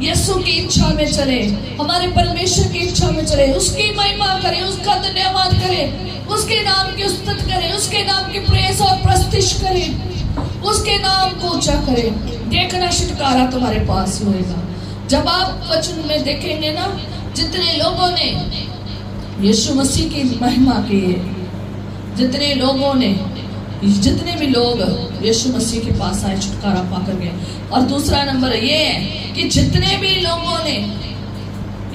यीशु की इच्छा में चले, हमारे परमेश्वर की इच्छा में चले, उसकी महिमा करें, उसका धन्यवाद करें, उसके नाम की स्तुति करें, उसके नाम की प्रेस और प्रस्तिश करें, उसके नाम को ऊंचा करें। देखना छुटकारा तुम्हारे पास होएगा। जब आप वचन में देखेंगे ना, जितने लोगों ने यीशु मसीह की महिमा की है, जितने लोगों ने, जितने भी लोग यीशु मसीह के पास आए, छुटकारा पाकर गए। और दूसरा नंबर ये है कि जितने भी लोगों ने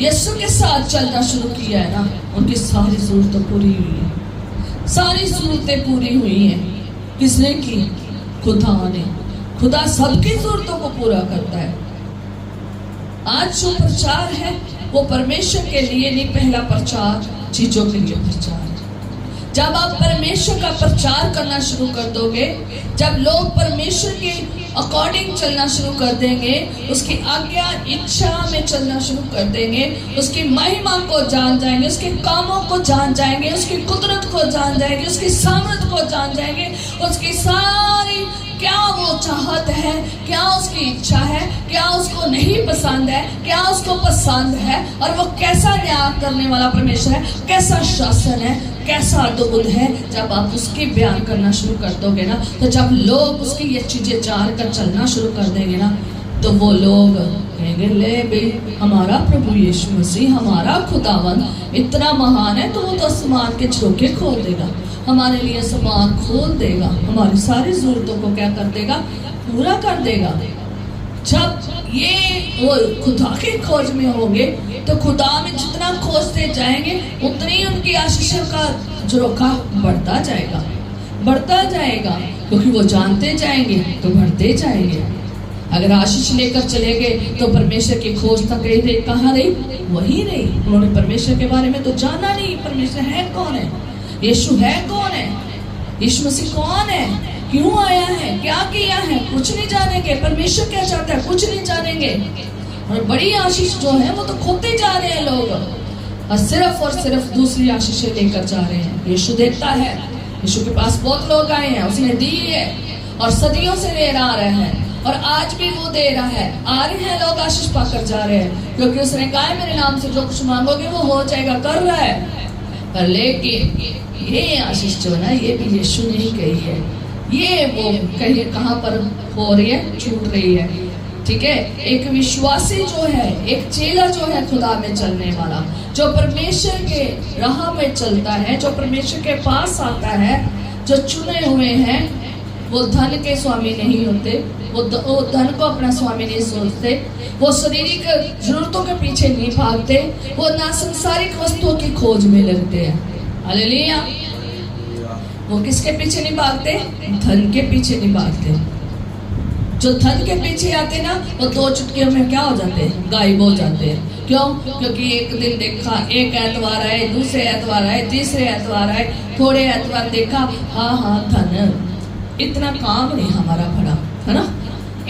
यीशु के साथ चलना शुरू किया है ना, उनकी सारी जरूरतें पूरी हुई है, सारी जरूरतें पूरी हुई हैं। किसने की? खुदा ने। खुदा सबकी जरूरतों को पूरा करता है। आज जो प्रचार है वो परमेश्वर के लिए नहीं, पहला प्रचार चीजों के लिए प्रचार है। जब आप परमेश्वर का प्रचार करना शुरू कर दोगे, जब लोग परमेश्वर के अकॉर्डिंग चलना शुरू कर देंगे, उसकी आज्ञा इच्छा में चलना शुरू कर देंगे, उसकी महिमा को जान जाएंगे, उसके कामों को जान जाएंगे, उसकी कुदरत को जान जाएंगे, उसकी सामर्थ को जान जाएंगे, उसकी सारी क्या वो चाहत है, क्या उसकी इच्छा है, क्या उसको नहीं पसंद है, क्या उसको पसंद है, और वो कैसा न्याय करने वाला परमेश्वर है, कैसा शासन है, कैसा अद्भुत है। जब आप उसके बयान करना शुरू कर दोगे ना, तो जब लोग उसकी ये चीजें जान कर चलना शुरू कर देंगे ना, तो वो लोग कहेंगे, ले बे, हमारा प्रभु यीशु मसीह, हमारा खुदावन इतना महान है, तो वो तो आसमान के झरोखे खोल देगा, हमारे लिए आसमान खोल देगा, हमारी सारी जरूरतों को क्या कर देगा, पूरा कर देगा। जब ये वो खुदा की खोज में होंगे, तो खुदा में जितना खोजते जाएंगे, उतनी उनकी आशीष का झरोखा बढ़ता जाएगा, बढ़ता जाएगा, क्योंकि वो जानते जाएंगे तो बढ़ते जाएंगे। अगर आशीष लेकर चले गए तो परमेश्वर की खोज तक रही, कहाँ रही? वही रही। उन्होंने परमेश्वर के बारे में तो जाना नहीं, परमेश्वर है कौन है, यीशु है कौन है, यीशु मसीह कौन है, क्यों आया है, क्या किया है, कुछ नहीं जानेंगे। परमेश्वर क्या चाहता है, कुछ नहीं जानेंगे। और बड़ी आशीष जो है वो तो खोते जा रहे हैं लोग, और सिर्फ दूसरी आशीषें लेकर जा रहे हैं। यीशु देता है, यीशु के पास बहुत लोग आए हैं, उसने दी है और सदियों से दे आ रहे हैं, और आज भी वो दे रहा है। आ रहे हैं लोग, आशीष पाकर जा रहे हैं, क्योंकि उसने कहा मेरे नाम से जो कुछ मांगोगे वो हो जाएगा, कर रहा है। पर लेकिन ये आशीष जो है ना, ये भी यीशु ने ही कही है, ये वो कहीं कहाँ पर हो रही है, छूट रही है। ठीक है, एक विश्वासी जो है, एक चेला जो है, खुदा में चलने वाला, जो परमेश्वर के राह में चलता है, जो परमेश्वर के पास आता है, जो चुने हुए हैं, वो धन के स्वामी नहीं होते, वो धन को अपना स्वामी नहीं सोचते, वो शारीरिक जरूरतों के पीछे नहीं भागते, वो ना सांसारिक वस्तुओं की खोज में लगते हैं। हालेलुया। वो किसके पीछे नहीं भागते? धन के पीछे नहीं भागते। जो धन के पीछे आते ना, वो 2 चुटकियों में क्या हो जाते हैं? गायब हो जाते हैं। क्यों? क्योंकि एक दिन देखा, एक एतवार आए, दूसरे एतवार आए, तीसरे एतवार आए, थोड़े एतवार देखा, हाँ धन इतना काम नहीं हमारा भरा, है ना,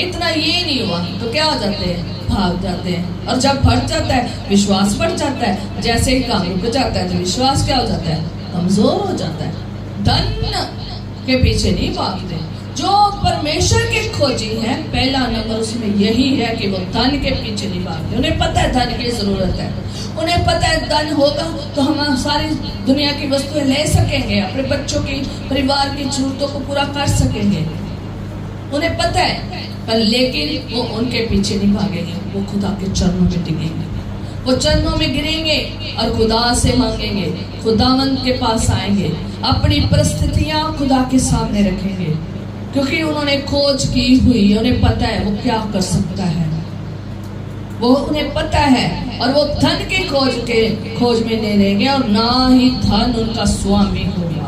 इतना ये नहीं हुआ, तो क्या हो जाते हैं, भाग जाते हैं। और जब बढ़ जाता है विश्वास बढ़ जाता है, जैसे ही काम रुक जाता है तो विश्वास क्या हो जाता है, कमजोर हो जाता है। धन के पीछे नहीं भागते। जो परमेश्वर के खोजी हैं, पहला नंबर उसमें यही है कि वो धन के पीछे नहीं भागते। उन्हें पता है धन की जरूरत है, उन्हें पता है धन होगा तो हम सारी दुनिया की वस्तुएं ले सकेंगे, अपने बच्चों की, परिवार की जरूरतों को पूरा कर सकेंगे, उन्हें पता है। पर लेकिन वो उनके पीछे नहीं भागेंगे, वो खुदा के चरणों में टिकेंगे, वो चरणों में गिरेंगे और खुदा से मांगेंगे, खुदावंत के पास आएंगे, अपनी परिस्थितियां खुदा के सामने रखेंगे, क्योंकि उन्होंने खोज की हुई, उन्हें पता है वो क्या कर सकता है, वो उन्हें पता है। और वो धन के खोज में नहीं रहेंगे, और ना ही धन उनका स्वामी होगा।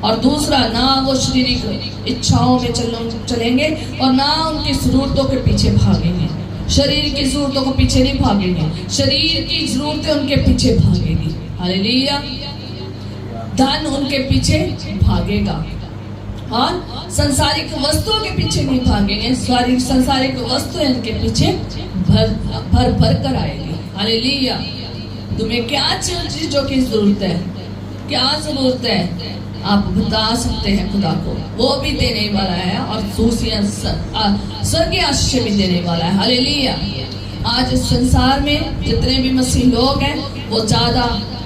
और दूसरा, ना वो शारीरिक इच्छाओं में चलेंगे और ना उनकी जरूरतों के पीछे भागेंगे। शरीर की जरूरतों को पीछे नहीं भागेंगे, शरीर की जरूरतें उनके पीछे भागेगी। हालेलुया। धन उनके पीछे भागेगा और संसारिक वस्तुओं के पीछे नहीं भागेंगे। संसारिक वस्तुएं उनके पीछे भर कर आएगी। हालेलुया। तुम्हें क्या चीजों की जरूरत है, क्या जरूरत है, आप बता सकते हैं खुदा को, वो भी देने वाला है और स्वर्गीय आशीष भी देने वाला है। हालेलुया। आज इस संसार में जितने भी मसीह लोग हैं वो ज्यादा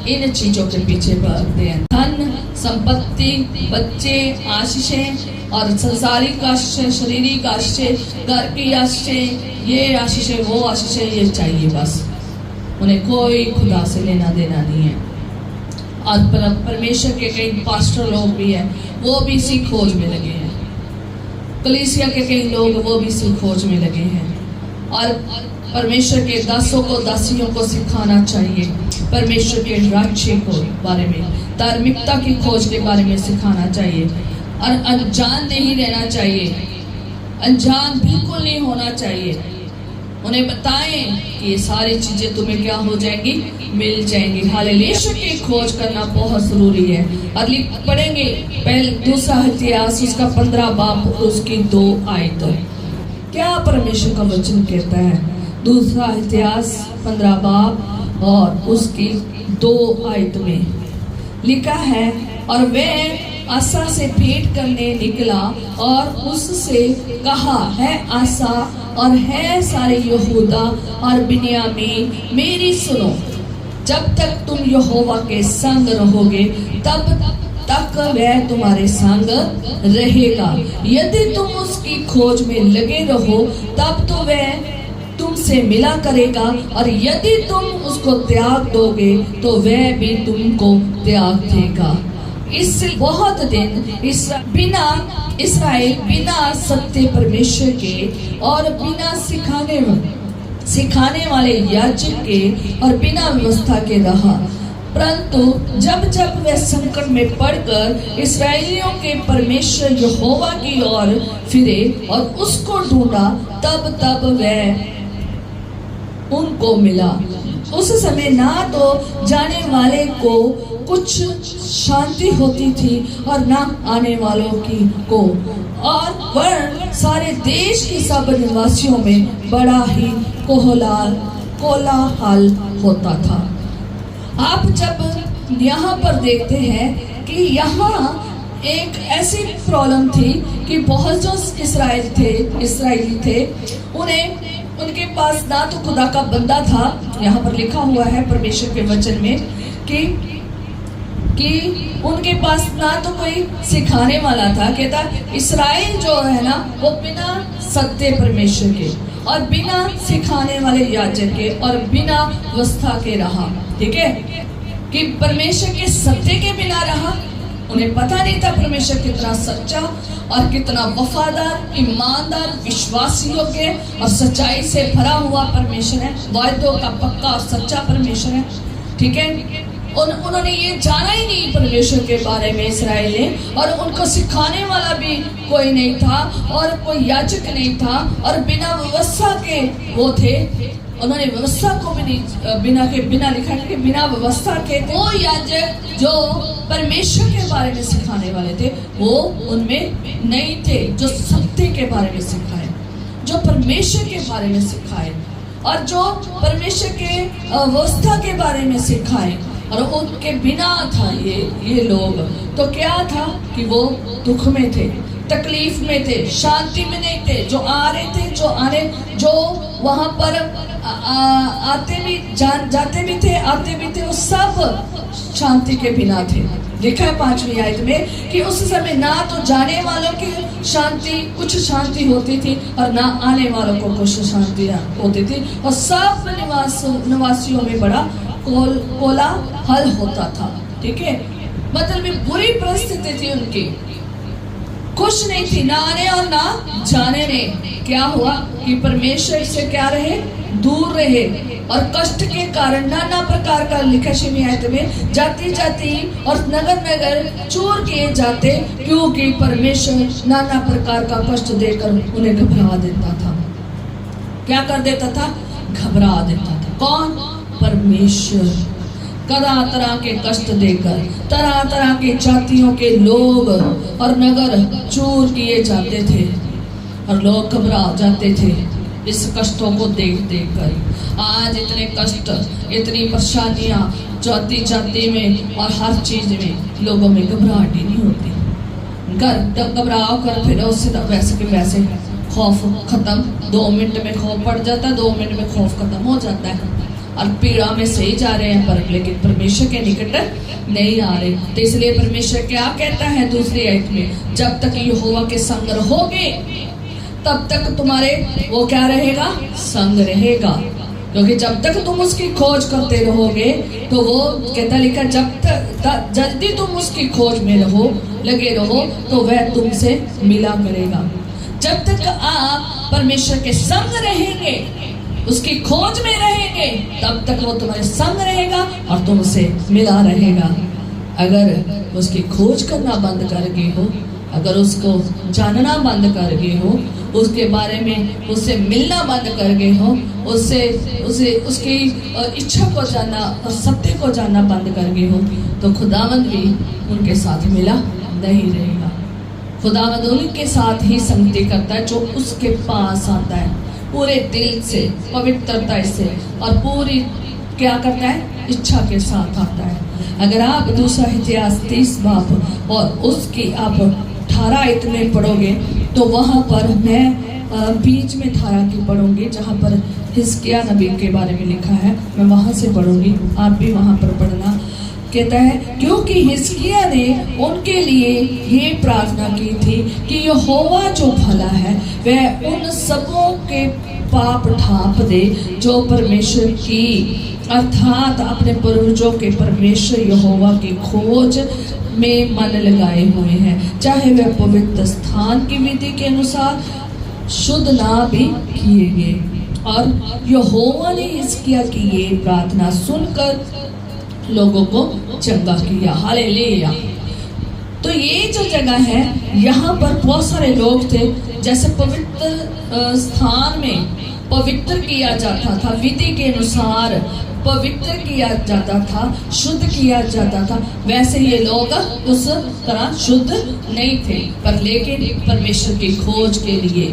इन चीजों के पीछे भागते हैं। धन, संपत्ति, बच्चे, आशीषें और संसारिक आशीषें, शारीरिक आशीषें, घर की आशीषें, ये आशीषें, वो आशीषें, ये चाहिए बस। उन्हें कोई खुदा से लेना देना नहीं है। और परमेश्वर के कई पास्टर लोग भी हैं, वो भी इसी खोज में लगे हैं। कलीसिया के कई लोग वो भी इसी खोज में लगे हैं। और परमेश्वर के दासों को, दासियों को सिखाना चाहिए परमेश्वर के राज्य को बारे में, धार्मिकता की खोज के बारे में सिखाना चाहिए। और अनजान नहीं रहना चाहिए, अनजान बिल्कुल नहीं होना चाहिए। उन्हें बताएं कि ये सारी चीजें तुम्हें क्या हो जाएंगी, मिल जाएंगी। हालेलुया। की खोज करना बहुत जरूरी है। और पढ़ेंगे पहले दूसरा इतिहास उसका 15 बाब उसकी 2 आयत। क्या परमेश्वर का वचन कहता है? दूसरा इतिहास 15 बाब और उसकी 2 आयत में लिखा है, और वह आसा से भेंट करने निकला और उससे कहा, है आसा और है सारे यहूदा और बिन्यामीन, मेरी सुनो, जब तक तुम यहोवा के संग रहोगे तब तक वह तुम्हारे संग रहेगा। यदि तुम उसकी खोज में लगे रहो तब तो वह तुमसे मिला करेगा, और यदि तुम उसको त्याग दोगे तो वह भी तुमको त्याग देगा। इस बहुत दिन इस्राएल बिना सत्य परमेश्वर के और बिना सिखाने वाले याजक के और बिना व्यवस्था के रहा। परंतु जब जब वह संकट में पड़कर इस्राएलियों के परमेश्वर यहोवा की ओर फिरे और उसको ढूंढा, तब तब वह उनको मिला। उस समय ना तो जाने वाले को कुछ शांति होती थी और ना आने वालों को, और वह सारे देश के सब निवासियों में बड़ा ही कोलाहल होता था। आप जब यहाँ पर देखते हैं कि यहाँ एक ऐसी प्रॉब्लम थी कि बहुत जो इस्राएली थे, उनके पास ना तो खुदा का बंदा था। यहाँ पर लिखा हुआ है परमेश्वर के वचन में कि उनके पास ना तो कोई सिखाने वाला था। कहता इस्राएल जो है ना, वो बिना सत्य परमेश्वर के और बिना सिखाने वाले याजक के और बिना व्यवस्था के रहा। ठीक है, कि परमेश्वर के सत्य के बिना रहा। उन्हें पता नहीं था परमेश्वर कितना सच्चा और कितना वफादार, ईमानदार, विश्वास योग्य और सच्चाई से भरा हुआ परमेश्वर है, वायदों का पक्का और सच्चा परमेश्वर है। ठीक है, उन्होंने ये जाना ही नहीं परमेश्वर के बारे में इस्राएल ने, और उनको सिखाने वाला भी कोई नहीं था और कोई याजक नहीं था और बिना व्यवस्था के वो थे। उन्होंने व्यवस्था को भी नहीं बिना लिखा कि बिना व्यवस्था के वो याजक जो परमेश्वर के बारे में सिखाने वाले थे वो उनमें नहीं थे, जो सत्य के बारे में सिखाए, जो परमेश्वर के बारे में सिखाए और जो परमेश्वर के व्यवस्था के बारे में सिखाए। और उनके बिना था ये लोग, तो क्या था कि वो दुख में थे, तकलीफ में थे, शांति में नहीं थे। जो आ रहे थे, जो वहां पर आते भी जाते भी थे, आते भी थे, वो सब शांति के बिना थे। लिखा है 5वीं आयत में कि उस समय ना तो जाने वालों की कुछ शांति होती थी और ना आने वालों को कुछ शांति होती थी, और सब निवासियों में बड़ा कोलाहल होता था। ठीक है, मतलब बुरी परिस्थिति थी उनकी, खुश नहीं थी, ना आने और ना जाने में। क्या हुआ कि परमेश्वर से क्या रहे, दूर रहे, और कष्ट के कारण नाना प्रकार का, लिखा 6वीं आयत में, जाति और नगर चूर किए जाते, क्योंकि परमेश्वर नाना प्रकार का कष्ट देकर उन्हें घबरा देता था। क्या कर देता था? घबरा देता था। कौन? परमेश्वर। तरह के कष्ट देकर तरह के जातियों के लोग और नगर चूर किए जाते थे और लोग घबरा जाते थे इस कष्टों को देख कर। आज इतने कष्ट, इतनी परेशानियां जाति में और हर चीज में लोगों में घबराहट ही नहीं होती। घबराओ कर फिर उससे वैसे के वैसे खौफ खत्म, 2 मिनट में खौफ पड़ जाता है, 2 मिनट में खौफ खत्म हो जाता है और पीड़ा में सही जा रहे हैं, पर लेकिन परमेश्वर के निकट नहीं आ रहे। तो इसलिए परमेश्वर क्या कहता है 2री आयत में, जब तक यहोवा के संग रहोगे तब तक तुम्हारे वो क्या रहेगा? संग रहेगा। क्योंकि जब तक तुम उसकी खोज करते रहोगे तो वो कहता लिखा, जब भी तुम उसकी खोज में लगे रहो तो वह तुमसे मिला करेगा। जब तक आप परमेश्वर के संग रहेंगे, उसकी खोज में रहेंगे, तब तक वो तुम्हारे संग रहेगा और तुमसे मिला रहेगा। अगर उसकी खोज करना बंद कर गए हो, अगर उसको जानना बंद कर गए हो, उसके बारे में उससे मिलना बंद कर गए हो, उसकी इच्छा को जानना और सत्य को जानना बंद कर गए हो, तो खुदावंद भी उनके साथ मिला नहीं रहेगा। खुदावंद उनके साथ ही संगति करता है जो उसके पास आता है पूरे दिल से, पवित्रता से, और पूरी क्या करता है? इच्छा के साथ आता है। अगर आप 2 इतिहास 30 बाब और उसकी आप 18 आयत में पढ़ोगे तो वहाँ पर मैं बीच में 18 की पढ़ूंगी जहाँ पर हिजकिय्याह नबी के बारे में लिखा है, मैं वहाँ से पढ़ूंगी, आप भी वहाँ पर पढ़ना। कहता है, क्योंकि हिजकिय्याह ने उनके लिए ये प्रार्थना की थी कि यहोवा जो भला है वह उन सबों के पाप ढांप दे जो परमेश्वर की अर्थात अपने पूर्वजों के परमेश्वर यहोवा की खोज में मन लगाए हुए हैं, चाहे वह पवित्र स्थान की विधि के अनुसार शुद्ध ना भी किए गए। और यहोवा ने हिजकिय्याह की ये प्रार्थना सुनकर लोगों को चंगा किया। हालेलुया। तो ये जो जगह है, यहाँ पर बहुत सारे लोग थे, जैसे पवित्र स्थान में पवित्र किया जाता था, विधि के अनुसार पवित्र किया जाता था, शुद्ध किया जाता था, वैसे ये लोग उस तरह शुद्ध नहीं थे, पर लेकिन परमेश्वर की खोज के लिए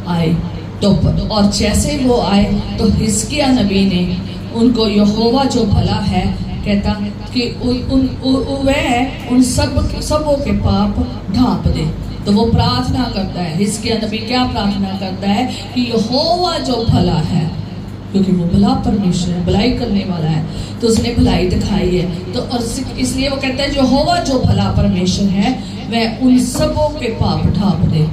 आए। तो और जैसे वो आए तो हिजकिय्याह नबी ने उनको यहोवा जो भला है कहता कि वह उन सबों के पाप ढांप दे। तो वो प्रार्थना करता है, हिजकिय्याह नबी क्या प्रार्थना करता है कि यहोवा जो भला है, क्योंकि वो भला परमेश्वर है, भलाई करने वाला है, तो उसने भलाई दिखाई है। तो और इसलिए वो कहता है यहोवा जो भला परमेश्वर है वह उन सबों के पाप ढांप दे।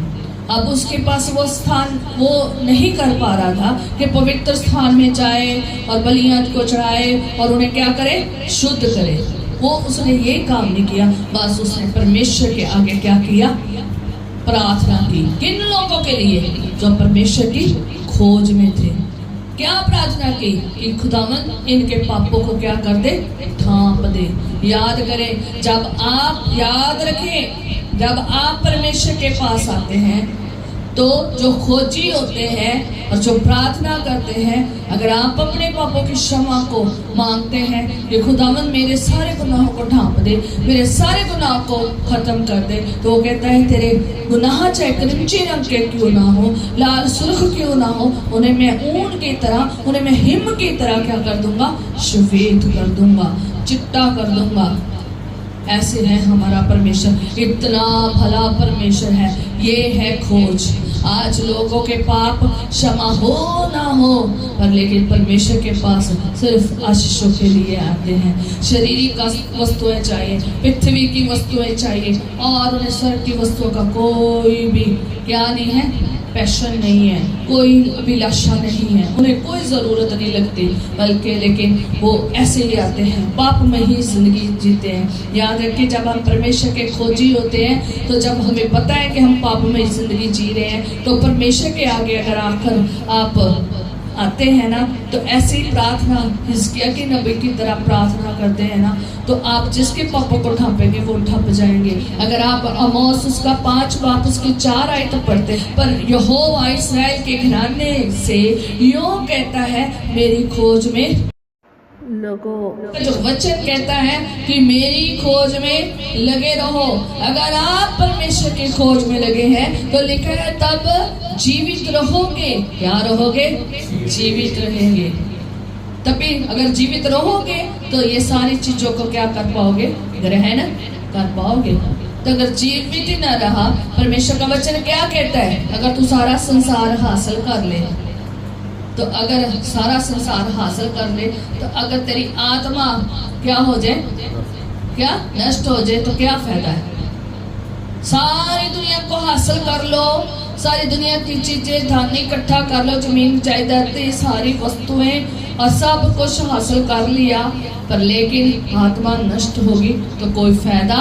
अब उसके पास वो स्थान वो नहीं कर पा रहा था कि पवित्र स्थान में जाए और बलियां को चढ़ाए और उन्हें क्या करे? शुद्ध करे। वो उसने ये काम नहीं किया, बस उसने परमेश्वर के आगे क्या किया? प्रार्थना की। किन लोगों के लिए? जो परमेश्वर की खोज में थे। क्या प्रार्थना की? कि खुदावंद इनके पापों को क्या कर दे? ढांप दे। याद करें, जब आप याद रखें, जब आप परमेश्वर के पास आते हैं तो जो खोजी होते हैं और जो प्रार्थना करते हैं, अगर आप अपने पापों की क्षमा को मांगते हैं कि खुदावंद मेरे सारे गुनाहों को ढांप दे, मेरे सारे गुनाह को खत्म कर दे, तो वो कहता है तेरे गुनाह चाहे क्रंची रंग के क्यों ना हो, लाल सुर्ख क्यों ना हो, उन्हें मैं ऊन की तरह, उन्हें मैं हिम की तरह क्या कर दूंगा, श्वेत कर दूंगा, चिट्टा कर दूंगा। ऐसे है हमारा परमेश्वर, इतना भला परमेश्वर है। ये है खोज। आज लोगों के पाप क्षमा हो ना हो, पर लेकिन परमेश्वर के पास सिर्फ आशीषों के लिए आते हैं। शारीरिक वस्तुएं चाहिए, पृथ्वी की वस्तुएं चाहिए, और उन्हें स्वर्ग की वस्तुओं का कोई भी क्या नहीं है, पैशन नहीं है, कोई अभिलाषा नहीं है, उन्हें कोई ज़रूरत नहीं लगती, बल्कि लेकिन वो ऐसे ही आते हैं, पाप में ही जिंदगी जीते हैं। याद रखिए, जब हम परमेश्वर के खोजी होते हैं, तो जब हमें पता है कि हम पाप में ही जिंदगी जी रहे हैं, तो परमेश्वर के आगे अगर आकर आप आते हैं ना, तो ऐसी प्रार्थना हिजकिय्याह की नबी की तरह प्रार्थना करते हैं ना, तो आप जिसके पापों को ढांपेंगे वो ढप जाएंगे। अगर आप आमोस उसका 5 बाप उसकी 4 आयत पढ़ते हैं, पर यहोवा इस्राएल के घराने से यूं कहता है मेरी खोज में लगो। जो वचन कहता है कि मेरी खोज में लगे रहो। अगर आप परमेश्वर की खोज में लगे हैं तो लिखा है तब जीवित रहोगे। क्या रहोगे? जीवित रहेंगे। तभी अगर जीवित रहोगे तो ये सारी चीजों को क्या कर पाओगे? ग्रहण कर पाओगे। तो अगर जीवित ही न रहा, परमेश्वर का वचन क्या कहता है? अगर तू सारा संसार हासिल कर ले, तो अगर सारा संसार हासिल कर ले, तो अगर तेरी आत्मा क्या हो जाए, क्या नष्ट हो जाए, तो क्या फायदा है? सारी दुनिया को हासिल कर लो, सारी दुनिया की चीजें धन इकट्ठा कर लो, जमीन जायदादें सारी वस्तुएं और सब कुछ हासिल कर लिया, पर लेकिन आत्मा नष्ट होगी तो कोई फायदा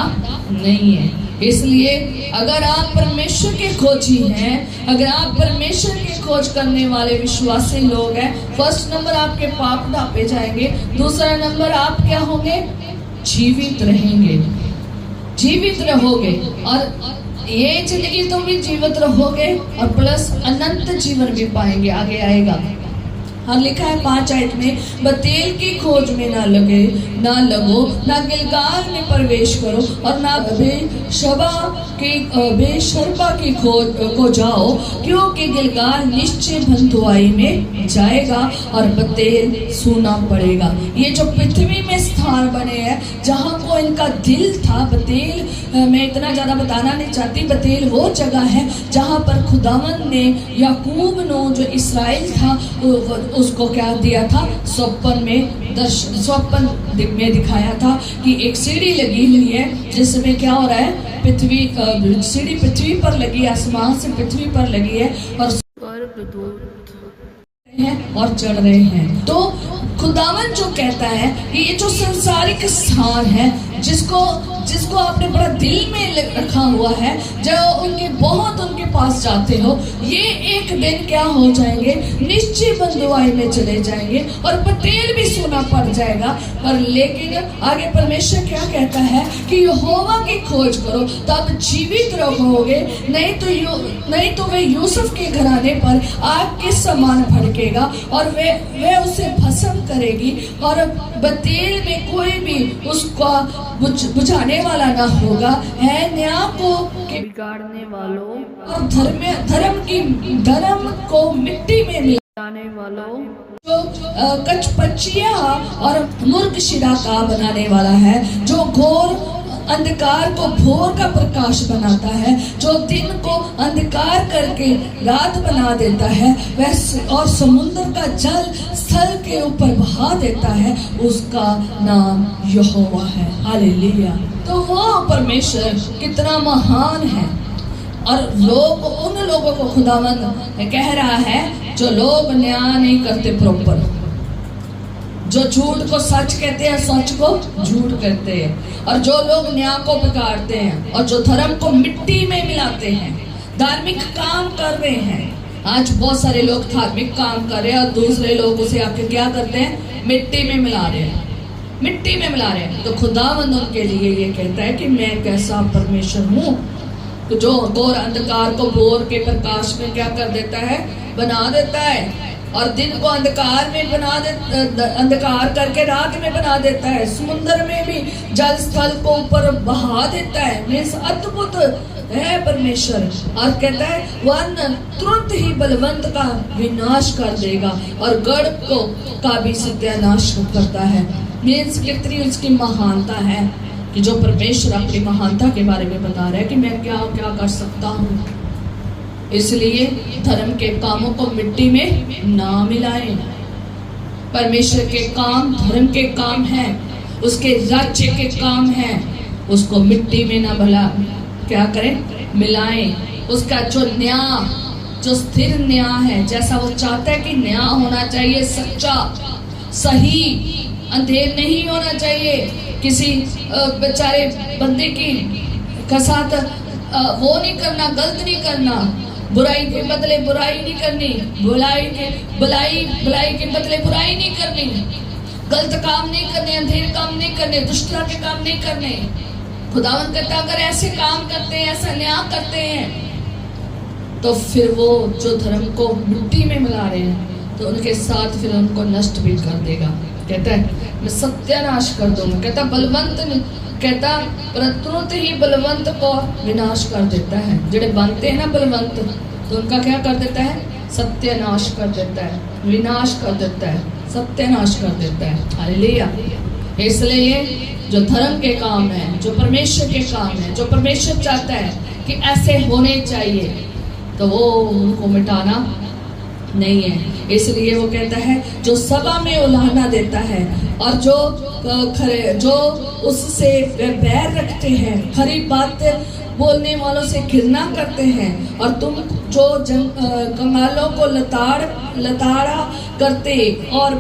नहीं है। इसलिए अगर आप परमेश्वर के खोजी हैं, अगर आप परमेश्वर की खोज करने वाले विश्वासी लोग हैं, फर्स्ट नंबर आपके पाप ढांपे जाएंगे, दूसरा नंबर आप क्या होंगे? जीवित रहेंगे, जीवित रहोगे, और ये जिंदगी तुम भी जीवित रहोगे और प्लस अनंत जीवन भी पाएंगे। आगे आएगा, हाँ लिखा है 5 आयत में, बतेल की खोज में ना लगो, ना गिलगाल में प्रवेश करो, और ना बेशर्बा की खोज को जाओ, क्योंकि गिलगाल निश्चय बंधुआई में जाएगा और बतेल सूना पड़ेगा। ये जो पृथ्वी में स्थान बने हैं जहाँ को इनका दिल था, बतेल मैं इतना ज्यादा बताना नहीं चाहती, बतेल वो जगह है जहाँ पर खुदावंद ने याकूब नो जो इस्राएल था उसको क्या दिया था? स्वप्न में दिखाया था कि एक सीढ़ी लगी हुई है जिसमें क्या हो रहा है? सीढ़ी पृथ्वी पर लगी, आसमान से पृथ्वी पर लगी है, और स्वर्गदूत हैं और चढ़ रहे हैं। तो खुदावन जो कहता है कि ये जो संसारिक स्थान है, जिसको आपने बड़ा दिल में रखा हुआ है, जो उनके पास जाते हो, ये एक दिन क्या हो जाएंगे? निश्चय बंधुआई में चले जाएंगे और बतेल भी सोना पड़ जाएगा। पर लेकिन आगे परमेश्वर क्या कहता है कि यहोवा की खोज करो तब जीवित रहोगे, नहीं तो वे यूसुफ के घराने पर आग के समान भड़केगा और वे उसे भस्म करेगी, और बतेल में कोई भी उसका बुझाने वाला ना होगा। है न्याय को बिगाड़ने वालों और धर्म को मिट्टी में मिलाने वालों, जो कचपचिया और मूर्खशिरा का बनाने वाला है, जो घोर अंधकार को भोर का प्रकाश बनाता है, जो दिन को अंधकार करके रात बना देता है, वह और समुद्र का जल स्थल के ऊपर बहा देता है, उसका नाम यहोवा है। हालेलुया। तो वो परमेश्वर कितना महान है। और उन लोगों को खुदावंद कह रहा है जो लोग न्याय नहीं करते प्रॉपर, जो झूठ को सच कहते हैं, सच को झूठ कहते हैं, और जो लोग न्याय को बिगाड़ते हैं और जो धर्म को मिट्टी में मिलाते हैं, धार्मिक काम कर रहे हैं। आज बहुत सारे लोग धार्मिक काम कर रहे हैं और दूसरे लोग उसे आके क्या करते हैं? मिट्टी में मिला रहे हैं, मिट्टी में मिला रहे हैं। तो खुदावंद उनके लिए ये कहता है कि मैं कैसा परमेश्वर हूँ। जो घोर अंधकार को भोर के प्रकाश में क्या कर देता है, बना देता है, और दिन को अंधकार में बना दे, अंधकार करके रात में बना देता है। समुद्र में भी जल स्थल को ऊपर बहा देता है। मीन्स अद्भुत है परमेश्वर। और कहता है वन तुरंत ही बलवंत का विनाश कर देगा और गढ़ को का भी सत्यानाश करता है। मीन्स कितनी उसकी महानता है कि जो परमेश्वर अपनी महानता के बारे में बता रहा है कि मैं क्या क्या कर सकता हूँ। इसलिए धर्म के कामों को मिट्टी में ना मिलाएं। परमेश्वर के काम धर्म के काम हैं, उसके राज्य के काम हैं, उसको मिट्टी में ना भला क्या करें, मिलाएं। उसका जो न्याय, जो स्थिर न्याय है, जैसा वो चाहता है कि न्याय होना चाहिए, सच्चा, सही, अंधेर नहीं होना चाहिए। किसी बेचारे बंदे की का साथ वो नहीं करना, गलत नहीं करना, बुराई के बदले बुराई नहीं करनी, भलाई के बदले बुराई नहीं करनी, गलत काम नहीं करने, अंधेर काम नहीं करने, दुष्टता के काम नहीं करने। खुदावन कहता अगर ऐसे काम करते हैं, ऐसा न्याय करते हैं, तो फिर वो जो धर्म को मिट्टी में मिला रहे हैं, तो उनके साथ फिर उनको नष्ट भी कर देगा। कहता है मैं सत्यानाश कर दूंगा। कहता बलवंत, कहता तुरंत ही बलवंत को विनाश कर देता है। जेड़े बनते हैं ना बलवंत, तो उनका क्या कर देता है, सत्यानाश कर देता है, विनाश कर देता है, सत्यानाश कर देता है। हालेलुया। इसलिए जो धर्म के काम है, जो परमेश्वर के काम है, जो परमेश्वर चाहता है कि ऐसे होने चाहिए, तो वो उनको मिटाना नहीं है। इसलिए वो कहता है जो सभा में उलाहना देता है और जो उससे बैर रखते हैं, खरी बात बोलने वालों से घृणा करते हैं, और तुम जो कंगालों को लताड़ा करते और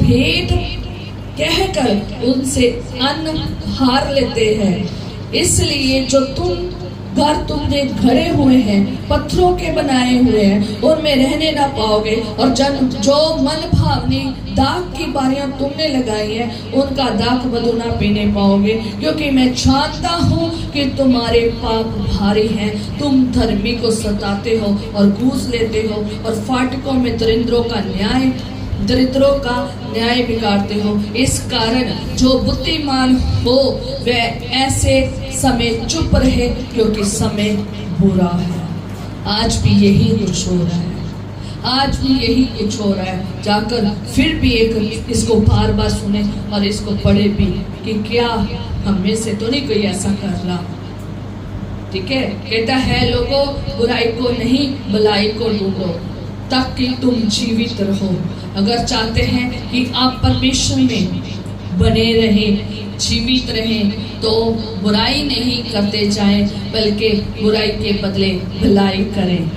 भेंट कहकर उनसे अन्न हार लेते हैं। इसलिए जो घर तुमने घड़े हुए हैं, पत्थरों के बनाए हुए हैं, उनमें रहने ना पाओगे, और जो मन भावनी दाख की बारियां तुमने लगाई हैं, उनका दाख मधु ना पीने पाओगे, क्योंकि मैं जानता हूँ कि तुम्हारे पाप भारी हैं। तुम धर्मी को सताते हो और घूस लेते हो, और फाटकों में दरिद्रों का न्याय बिगाड़ते हो। इस कारण जो बुद्धिमान हो वह ऐसे समय चुप रहे, क्योंकि समय बुरा है। आज भी यही कुछ हो रहा है, आज भी यही कुछ हो रहा है। जाकर फिर भी एक इसको बार बार सुने और इसको पढ़े भी कि क्या हम में से तो नहीं कोई ऐसा कर रहा। ठीक है, कहता है लोगों बुराई को नहीं भलाई को ढूंढो ताकि तुम जीवित रहो। अगर चाहते हैं कि आप परमेश्वर में बने रहें, जीवित रहें, तो बुराई नहीं करते जाएं, बल्कि बुराई के बदले भलाई करें।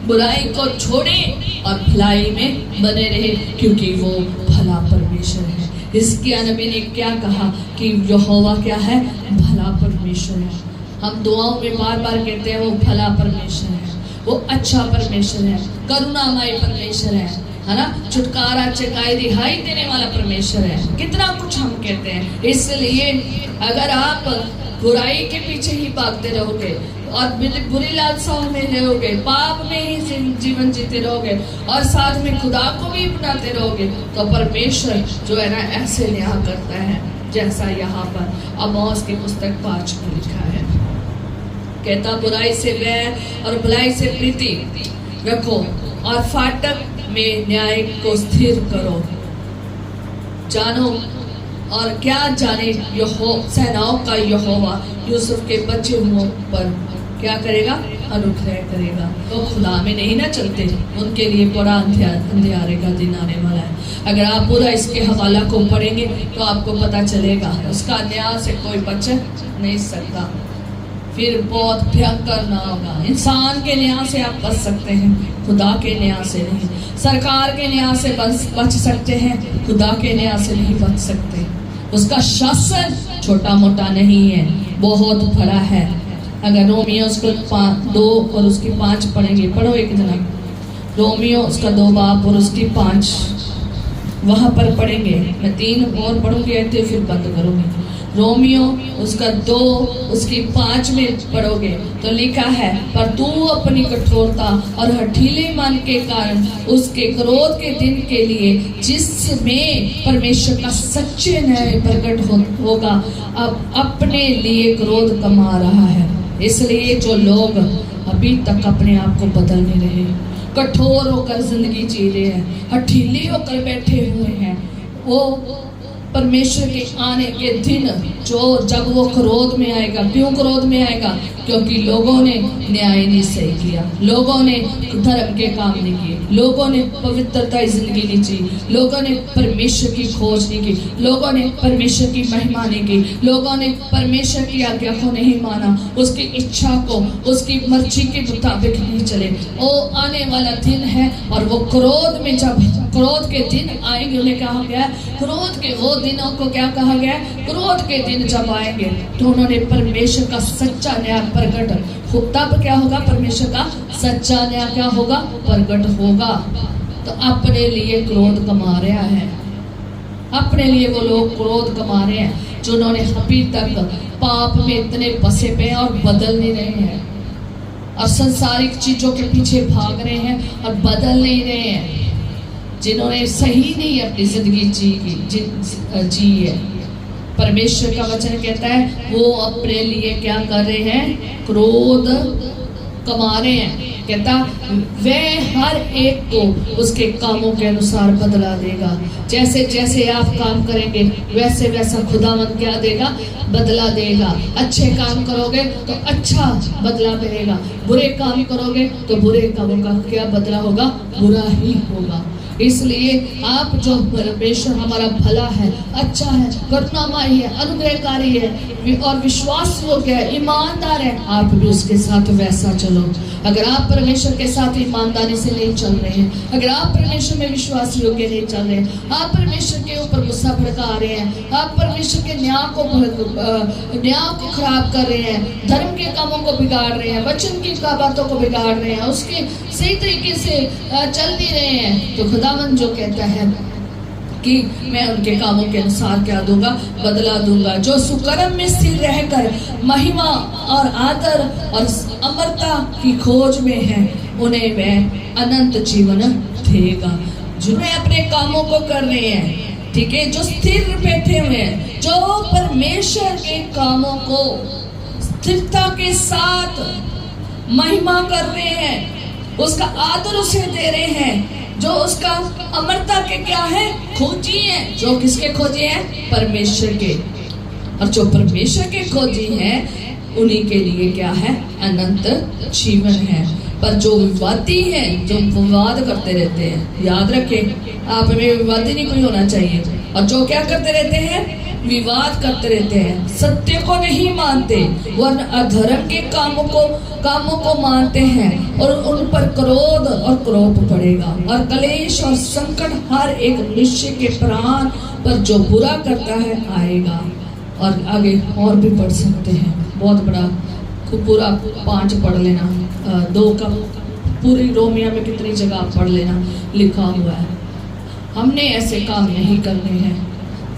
बुराई को छोड़ें और भलाई में बने रहें, क्योंकि वो भला परमेश्वर है। हिजकिय्याह नबी ने क्या कहा कि यहोवा क्या है, भला परमेश्वर है। हम दुआओं में बार बार कहते हैं वो भला परमेश्वर है, वो अच्छा परमेश्वर है, करुणामय परमेश्वर है ना, छुटकारा चकाई रिहाई देने वाला परमेश्वर है। कितना कुछ हम कहते हैं। इसलिए अगर आप बुराई के पीछे ही भागते रहोगे और बुरी लालसाओं में रहोगे, पाप में ही जीवन जीते रहोगे और साथ में खुदा को भी अपनाते रहोगे, तो परमेश्वर जो है ना ऐसे न्याय करता है, जैसा यहाँ पर आमोस की पुस्तक 5 में लिखा है। कहता बुराई से बैर और भलाई से प्रीति रखो और फाटक में न्याय को स्थिर करो। जानो और क्या जाने सेनाओं का यहोवा यूसुफ के बचे हुओं पर क्या करेगा, अनुग्रह करेगा। तो खुदा में नहीं ना चलते, उनके लिए बड़ा अंधियारे का दिन आने वाला है। अगर आप पूरा इसके हवाला को पढ़ेंगे तो आपको पता चलेगा उसका न्याय से कोई बच नहीं सकता। फिर बहुत भयंकर ना होगा। इंसान के न्याय से आप बच सकते हैं, खुदा के न्याय से नहीं। सरकार के न्याय से बच सकते हैं, खुदा के न्याय से नहीं बच सकते। उसका शासन छोटा मोटा नहीं है, बहुत बड़ा है। अगर रोमियो उसको 2 और उसकी 5 पढ़ेंगे, पढ़ो एक जना, रोमियो उसका 2 बाप और उसकी 5 वहाँ पर पढ़ेंगे। मैं 3 और पढ़ूंगी फिर बंद करूंगी। रोमियो उसका 2 उसकी 5 में पढ़ोगे तो लिखा है, पर तू अपनी कठोरता और हठीले मन के कारण उसके क्रोध के दिन के लिए जिसमें परमेश्वर का सच्चे न्याय प्रकट होगा अब अपने लिए क्रोध कमा रहा है। इसलिए जो लोग अभी तक अपने आप को बदल नहीं रहे, कठोर होकर जिंदगी जी रहे हैं, हठीले होकर बैठे हुए हैं, वो परमेश्वर के आने के दिन जब वो क्रोध में आएगा। क्यों क्रोध में आएगा? क्योंकि लोगों ने न्याय नहीं सही किया, लोगों ने धर्म के काम नहीं किए, लोगों ने पवित्रता जिंदगी नहीं जी, लोगों ने परमेश्वर की खोज नहीं की, लोगों ने परमेश्वर की महिमा नहीं की, लोगों ने परमेश्वर की आज्ञा को नहीं माना, उसकी इच्छा को उसकी मर्जी के मुताबिक नहीं चले। वो आने वाला दिन है और वो क्रोध में, जब क्रोध के दिन आएंगे, उन्हें कहा गया क्रोध के वो दिनों को क्या कहा गया? क्रोध के दिन जब आएंगे तो उन्होंने परमेश्वर का सच्चा न्याय प्रकट हो, तब क्या होगा? परमेश्वर का सच्चा न्याय क्या होगा? प्रकट होगा। तो अपने लिए क्रोध कमा रहा है, अपने लिए वो लोग क्रोध कमा रहे हैं जिन्होंने अभी तक पाप में इतने बसे पे और बदल नहीं रहे हैं और संसारिक चीजों के पीछे भाग रहे हैं और बदल नहीं रहे हैं, जिन्होंने सही नहीं अपनी जिंदगी जी है। परमेश्वर का वचन कहता है वो अपने लिए क्या कर रहे हैं? क्रोध कमा रहे हैं। कहता वह हर एक को उसके कामों के अनुसार बदला देगा। जैसे जैसे आप काम करेंगे वैसे वैसा खुदावंद क्या देगा? बदला देगा। अच्छे काम करोगे तो अच्छा बदला मिलेगा, बुरे काम करोगे तो बुरे कामों का क्या बदला होगा? बुरा ही होगा। इसलिए आप जो परमेश्वर हमारा भला है, अच्छा है, करुणामयी है, अनुग्रहकारी है और विश्वास योग्य है, ईमानदार है, आप भी उसके साथ वैसा चलो। अगर आप परमेश्वर के साथ ईमानदारी से नहीं चल रहे हैं, अगर आप परमेश्वर में विश्वास योग्य नहीं चल रहे हैं, आप परमेश्वर के ऊपर गुस्सा भड़का रहे हैं, आप परमेश्वर के न्याय को खराब कर रहे हैं, धर्म के कामों को बिगाड़ रहे हैं, वचन की बातों को बिगाड़ रहे हैं, उसके सही तरीके से चल नहीं रहे हैं, तो खुदावंद जो कहता है कि मैं उनके कामों के अनुसार क्या दूंगा? बदला दूंगा। जो सुकर्म में स्थिर रहकर महिमा और आदर और अमरता की खोज में है उन्हें वह अनंत जीवन देगा। जिन्हें अपने कामों को कर रहे हैं, ठीक है, जो स्थिर बैठे हुए हैं, जो परमेश्वर के कामों को स्थिरता के साथ महिमा कर रहे हैं, उसका आदर उसे दे रहे हैं, जो उसका अमरता के क्या है? खोजी है। जो किसके खोजी है? परमेश्वर के। और जो परमेश्वर के खोजी हैं उन्हीं के लिए क्या है? अनंत जीवन है। पर जो विवादी है, जो विवाद करते रहते हैं, याद रखें आप में विवादी नहीं कोई होना चाहिए। और जो क्या करते रहते हैं? विवाद करते रहते हैं, सत्य को नहीं मानते, वरन अधर्म के कामों को मानते हैं और उन पर क्रोध और क्रोध पड़ेगा और कलेश और संकट हर एक मनुष्य के प्राण पर जो बुरा करता है आएगा। और आगे और भी पढ़ सकते हैं, बहुत बड़ा पूरा 5 पढ़ लेना, 2 का पूरी रोमिया में कितनी जगह आप पढ़ लेना, लिखा हुआ है। हमने ऐसे काम नहीं करने हैं।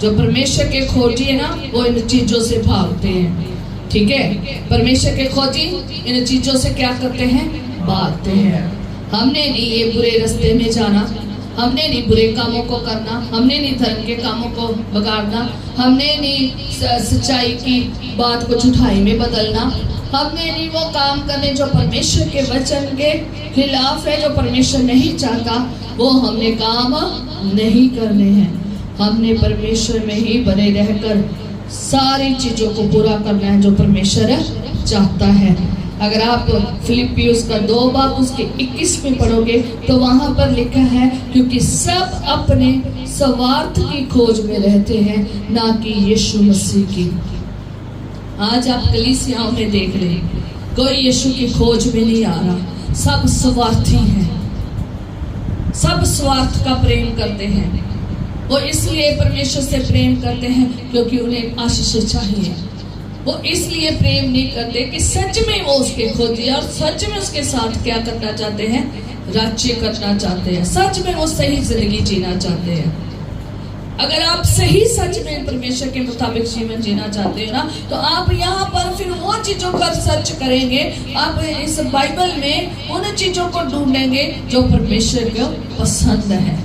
जो परमेश्वर के खोजी है ना, वो इन चीजों से भागते हैं, ठीक है। परमेश्वर के खोजी इन चीजों से क्या करते हैं? भागते हैं। हमने नहीं ये बुरे रास्ते में जाना, हमने नहीं बुरे कामों को करना, हमने नहीं धर्म के कामों को बिगाड़ना, हमने नहीं सच्चाई की बात को झूठाई में बदलना, हमने नहीं वो काम करने जो परमेश्वर के वचन के खिलाफ है, जो परमेश्वर नहीं चाहता, वो हमने काम नहीं करने हैं। हमने परमेश्वर में ही बने रहकर सारी चीजों को पूरा करना है जो परमेश्वर चाहता है। अगर आप फिलिपियोस का 2 बाब उसके 21 में पढ़ोगे तो वहां पर लिखा है, क्योंकि सब अपने स्वार्थ की खोज में रहते हैं, ना कि यीशु मसीह की। आज आप कलीसियाओं में देख रहे हैं, कोई यीशु की खोज में नहीं आ रहा, सब स्वार्थी हैं, सब स्वार्थ का प्रेम करते हैं। वो इसलिए परमेश्वर से प्रेम करते हैं क्योंकि उन्हें आशीष चाहिए। वो इसलिए प्रेम नहीं करते कि सच में वो उसके खोजी और सच में उसके साथ क्या करना चाहते हैं? राज्य करना चाहते हैं, सच में वो सही जिंदगी जीना चाहते हैं। अगर आप सही सच में परमेश्वर के मुताबिक जीवन जीना चाहते हो ना, तो आप यहाँ पर फिर वो चीजों का सर्च करेंगे। आप इस बाइबल में उन चीजों को ढूंढेंगे जो परमेश्वर को पसंद है।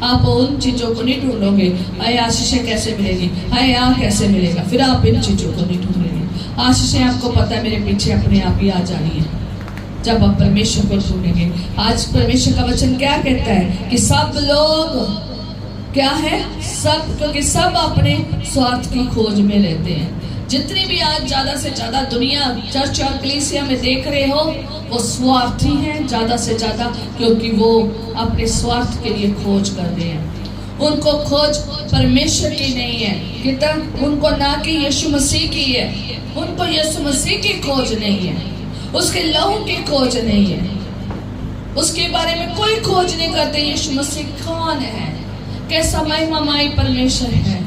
आप उन चीजों को नहीं ढूंढोगे, हाय आशीषें कैसे मिलेगी, हाय यहाँ कैसे मिलेगा, फिर आप इन चीजों को नहीं ढूंढेंगे। आशीषें आपको पता है मेरे पीछे अपने आप ही आ जानी है जब आप परमेश्वर को ढूंढेंगे। आज परमेश्वर का वचन क्या कहता है कि सब लोग क्या है, सब, क्योंकि सब अपने स्वार्थ की खोज में रहते हैं। जितनी भी आज ज्यादा से ज्यादा दुनिया चर्च और कलीसिया में देख रहे हो, वो स्वार्थी हैं ज्यादा से ज्यादा, क्योंकि वो अपने स्वार्थ के लिए खोज कर रहे हैं। उनको खोज परमेश्वर की नहीं है, कितना उनको ना कि यीशु मसीह की है, उनको यीशु मसीह की खोज नहीं है, उसके लहू की खोज नहीं है, उसके बारे में कोई खोज नहीं करते। यीशु मसीह कौन है, कैसा महिमामय परमेश्वर है,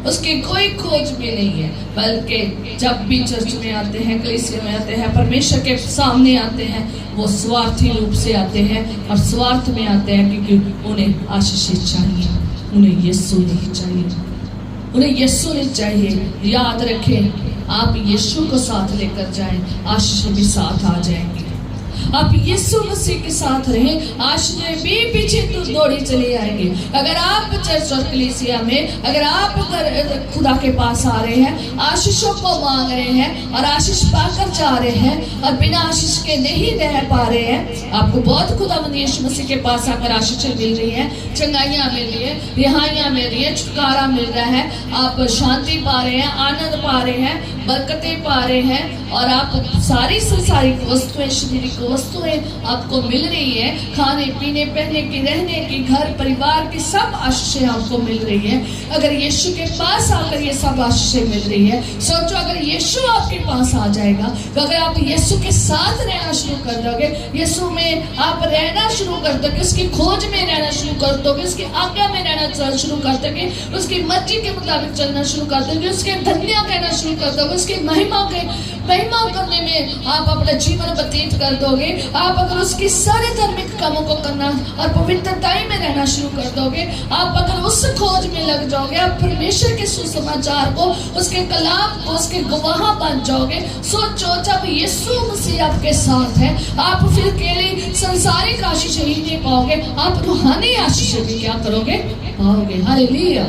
उसकी कोई खोज भी नहीं है। बल्कि जब भी चर्च में आते हैं, कलीसिया में आते हैं, परमेश्वर के सामने आते हैं, वो स्वार्थी रूप से आते हैं और स्वार्थ में आते हैं, क्योंकि उन्हें आशीष चाहिए, उन्हें यीशु नहीं चाहिए, उन्हें यीशु नहीं चाहिए। याद रखें, आप यीशु को साथ लेकर जाएं, आशीष भी साथ आ जाएंगे। आप यीशु मसीह के साथ रहें, आशीषें भी पीछे तो दौड़ी चले आएंगे। अगर आप चर्च और कलीसिया में, अगर आप खुदा के पास आ रहे हैं, आशीषों को मांग रहे हैं और आशीष पाकर जा रहे हैं और बिना आशीष के नहीं रह पा रहे हैं, आपको बहुत खुदावंद यीशु मसीह के पास आकर आशीषें मिल रही हैं, चंगाइयाँ मिल रही है, रिहाइयाँ मिल रही है, छुटकारा मिल रहा है, आप शांति पा रहे हैं, आनंद पा रहे हैं, बरकतें पा रहे हैं, और आप सारी संसारिक वस्तुएं, शारीरिक वस्तुएं आपको मिल रही है, खाने पीने पहनने की, रहने की, घर परिवार की सब आशीषें आपको मिल रही है। अगर यीशु के पास आकर ये सब आशीषें मिल रही है, सोचो अगर यीशु आपके पास आ जाएगा, तो अगर आप यीशु के साथ रहना शुरू कर दोगे, यीशु में आप रहना शुरू कर दोगे, उसकी खोज में रहना शुरू कर दोगे, उसकी आज्ञा में रहना शुरू कर दोगे, उसकी मर्जी के मुताबिक चलना शुरू कर दोगे, उसके धन्य कहना शुरू कर दोगे, उसकी महिमा करने में आप अपना जीवन व्यतीत कर दोगे। आप अगर उसकी सारे धार्मिक कामों को करना और पवित्रताई में रहना शुरू कर दोगे, आप अगर उस खोज में लग जाओगे, आप परमेश्वर के सुसमाचार को, उसके कलाम को, उसके गवाह बन जाओगे। सोचो जब यीशु मसीह आपके साथ है, आप फिर केवल संसारिक आशीष ही नहीं पाओगे, आप रूहानी आशीष भी क्या करोगे, पाओगे। हालेलुया।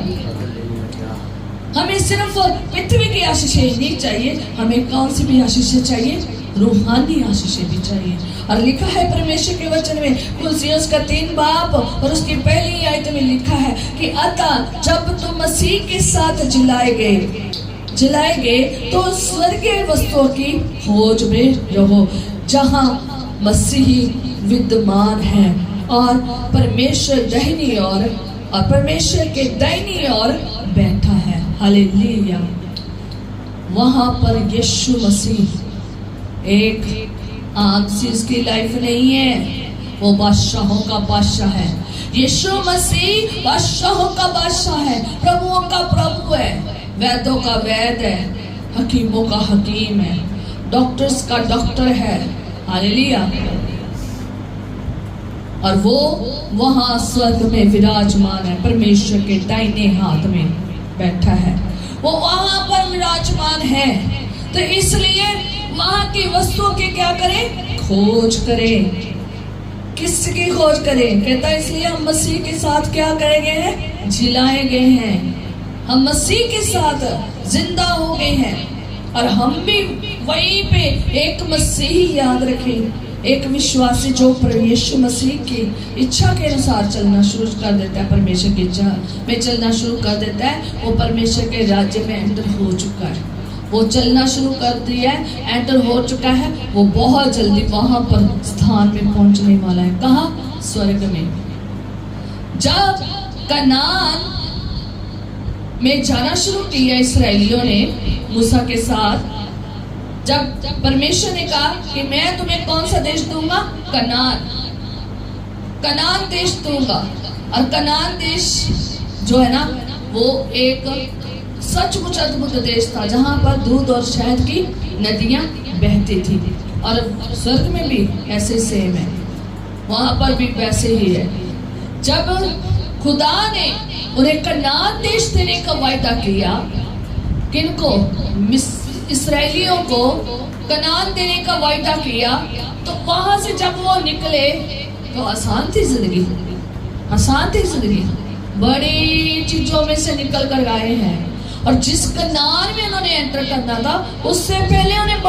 हमें सिर्फ पृथ्वी की आशीषें नहीं चाहिए, हमें कौन सी भी आशीषें चाहिए, रूहानी आशीषें भी चाहिए। और लिखा है परमेश्वर के वचन में, कुलसियोस का 3 बाब और उसकी पहली आयत में लिखा है कि अतः जब तुम मसीह के साथ जिलाए गए तो स्वर्गीय वस्तुओं की खोज में रहो, जहां मसीह विद्यमान है और परमेश्वर दाहिनी ओर और परमेश्वर के दाहिनी ओर बैठा है। हालेलुया। वहां पर यीशु मसीह एक आग से उसकी लाइफ नहीं है, वो बादशाहों का बादशाह है। यीशु मसीह बादशाहों का बादशाह है, प्रभुओं का प्रभु है, वैद्यों का वैद है, हकीमों का हकीम है, डॉक्टर्स का डॉक्टर है। हालेलुया। और वो वहां स्वर्ग में विराजमान है, परमेश्वर के दाहिने हाथ में बैठा है, वो वहां पर विराजमान है। तो इसलिए वहां की वस्तुओं की क्या करें, खोज करें। किसकी खोज करें, कहता है इसलिए हम मसीह के साथ क्या करेंगे हैं, जिलाए गए हैं, हम मसीह के साथ जिंदा हो गए हैं। और हम भी वहीं पे एक मसीही, याद रखें, एक विश्वासी जो यीशु मसीह की इच्छा के अनुसार चलना शुरू कर देता है, परमेश्वर की इच्छा में चलना शुरू कर देता है, वो परमेश्वर के राज्य में एंटर हो चुका है, वो चलना शुरू कर दिया है, एंटर हो चुका है, वो बहुत जल्दी वहां पर स्थान में पहुंचने वाला है। कहाँ, स्वर्ग में। जब कनान में जाना शुरू किया इसराइलियों ने मूसा के साथ, जब परमेश्वर ने कहा कि मैं तुम्हें कौन सा देश दूंगा, कनान देश दूंगा। और कनान देश जो है ना, वो एक सचमुच अद्भुत देश था, जहां पर दूध और शहद की नदियां बहती थी। और स्वर्ग में भी ऐसे सेम है, वहां पर भी वैसे ही है। जब खुदा ने उन्हें कनान देश देने का वायदा किया। किनको? इस्राएलियों को कनान देने का वायदा किया। तो वहां से जब वो निकले तो आसान थी जिंदगी, आसान थी जिंदगी, बड़ी चीजों में से निकल कर आए हैं। और जिस कनान में उन्होंने एंटर करना था उससे पहले उन्हें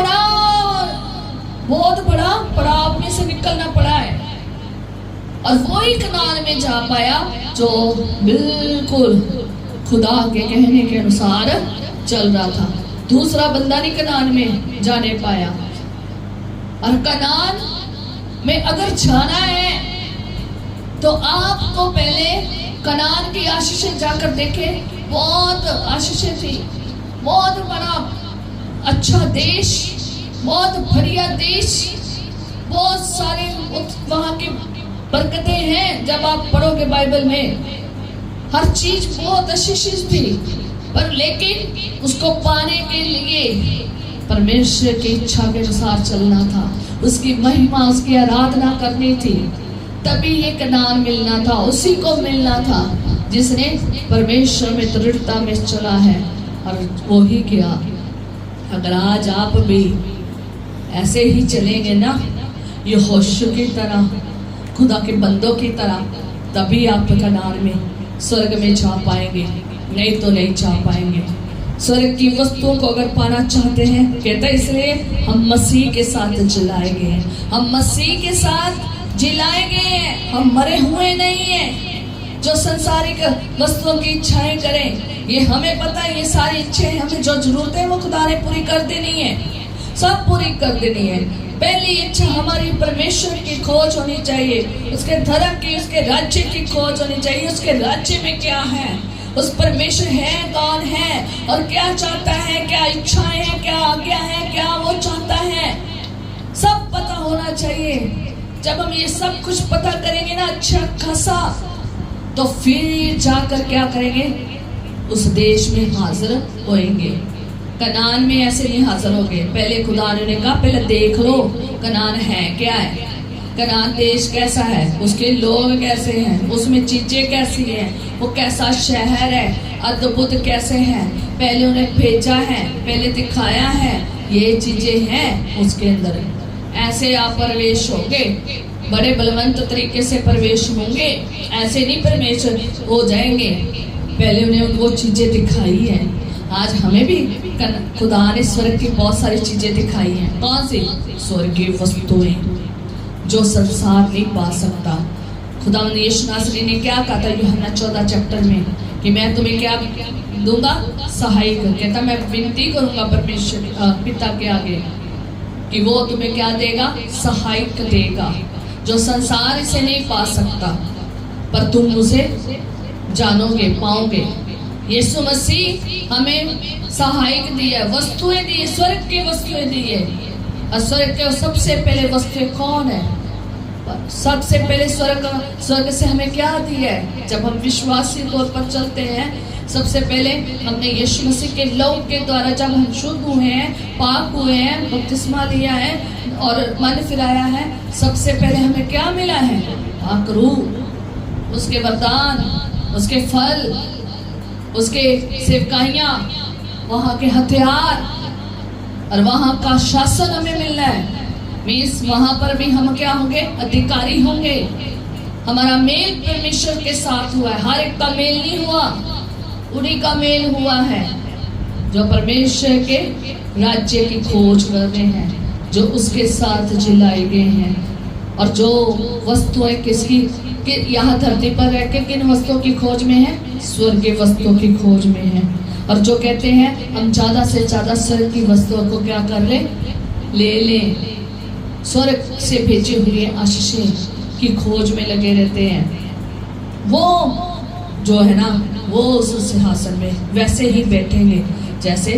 बहुत बड़ा पड़ाव में से निकलना पड़ा है। और वही कनान में जा पाया जो बिल्कुल खुदा के कहने के अनुसार चल रहा था। दूसरा बंदा नहीं कनान में जाने पाया। और कनान में अगर जाना है तो आपको पहले कनान की आशीषें जाकर देखें। बहुत आशीषें थी, बहुत बड़ा अच्छा देश, बहुत बढ़िया देश, बहुत सारे वहां की बरकतें हैं। जब आप पढ़ोगे बाइबल में हर चीज बहुत आशीषित थी। पर लेकिन उसको पाने के लिए परमेश्वर की इच्छा के अनुसार चलना था, उसकी महिमा, उसकी आराधना करनी थी, तभी ये कनान मिलना था। उसी को मिलना था जिसने परमेश्वर में दृढ़ता में चला है और वो ही किया। अगर आज आप भी ऐसे ही चलेंगे ना, यहोशू की तरह, खुदा के बंदों की तरह, तभी आप कनान में स्वर्ग में जा पाएंगे, नहीं तो नहीं जा पाएंगे। स्वर्ग की वस्तुओं को अगर पाना चाहते हैं, कहता है इसलिए हम मसीह के साथ जिलाएंगे, हम मसीह के साथ जिलाएंगे। हम मरे हुए नहीं हैं जो संसारिक वस्तुओं की इच्छाएं करें। ये हमें पता है, ये सारी इच्छाएं हमें जो जरूरत है वो खुदा ने पूरी कर देनी है, सब पूरी कर देनी है। पहली इच्छा हमारी परमेश्वर की खोज होनी चाहिए, उसके धर्म की, उसके राज्य की खोज होनी चाहिए। उसके राज्य में क्या है, उस परमेश्वर है कौन है और क्या चाहता है, क्या इच्छाएं हैं, क्या आज्ञा है, क्या वो चाहता है, सब पता होना चाहिए। जब हम ये सब कुछ पता करेंगे ना अच्छा खासा, तो फिर जाकर क्या करेंगे, उस देश में हाजिर होएंगे। कनान में ऐसे नहीं हाजिर होंगे। पहले खुदा ने कहा पहले देख लो कनान है क्या है, कनान देश कैसा है, उसके लोग कैसे हैं, उसमें चीजें कैसी हैं, वो कैसा शहर है, अद्भुत कैसे हैं। पहले उन्हें भेजा है, पहले दिखाया है, ये चीजें हैं उसके अंदर। ऐसे आप प्रवेश होंगे, बड़े बलवंत तरीके से प्रवेश होंगे, ऐसे नहीं परमेश्वर हो जाएंगे। पहले उन्हें वो चीजें दिखाई हैं। आज हमें भी खुदा ने स्वर्ग की बहुत सारी चीजें दिखाई हैं। कौन सी? स्वर्गीय वस्तुएं जो संसार नहीं पा सकता। खुदा यीशु नासरी ने क्या कहा था यूहन्ना 14 चैप्टर में कि मैं तुम्हें क्या दूंगा, सहायक। कहता मैं विनती करूंगा परमेश्वर पिता के आगे कि वो तुम्हें क्या देगा, सहायक देगा, जो संसार इसे नहीं पा सकता, पर तुम उसे जानोगे, पाओगे। यीशु मसीह हमें सहायक दी है, वस्तुएं दी है, स्वर्ग की वस्तुएं दी है। और स्वर्ग के सबसे पहले वस्तुएं कौन है? सबसे पहले स्वर्ग से हमें क्या दी है? जब हम विश्वासी तौर पर चलते हैं, सबसे पहले हमने यीशु मसीह के लहू के द्वारा जब हम शुद्ध हुए हैं, पाक हुए हैं, बपतिस्मा लिया है और मन फिराया है, सबसे पहले हमें क्या मिला है? पाक रूह, उसके वरदान, उसके फल, उसके सेवकाइयां, वहां के हथियार और वहां का शासन हमें मिलना है। मीन्स वहां पर भी हम क्या होंगे? अधिकारी होंगे। हमारा मेल परमेश्वर के साथ हुआ है। हर एक का मेल नहीं हुआ, उन्हीं का मेल हुआ है जो परमेश्वर के राज्य की खोज कर रहे हैं, जो उसके साथ जिलाए गए हैं। और जो वस्तुएं किसकी कि यहाँ धरती पर रह के किन वस्तुओं की खोज में है? स्वर्गीय वस्तुओं की खोज में है। और जो कहते हैं हम ज्यादा से ज्यादा स्वर्ग की वस्तुओं को क्या कर ले लें, स्वर्ग से भेजी हुई आशीषें की खोज में लगे रहते हैं, वो जो है ना, वो उस सिंहासन में वैसे ही बैठेंगे जैसे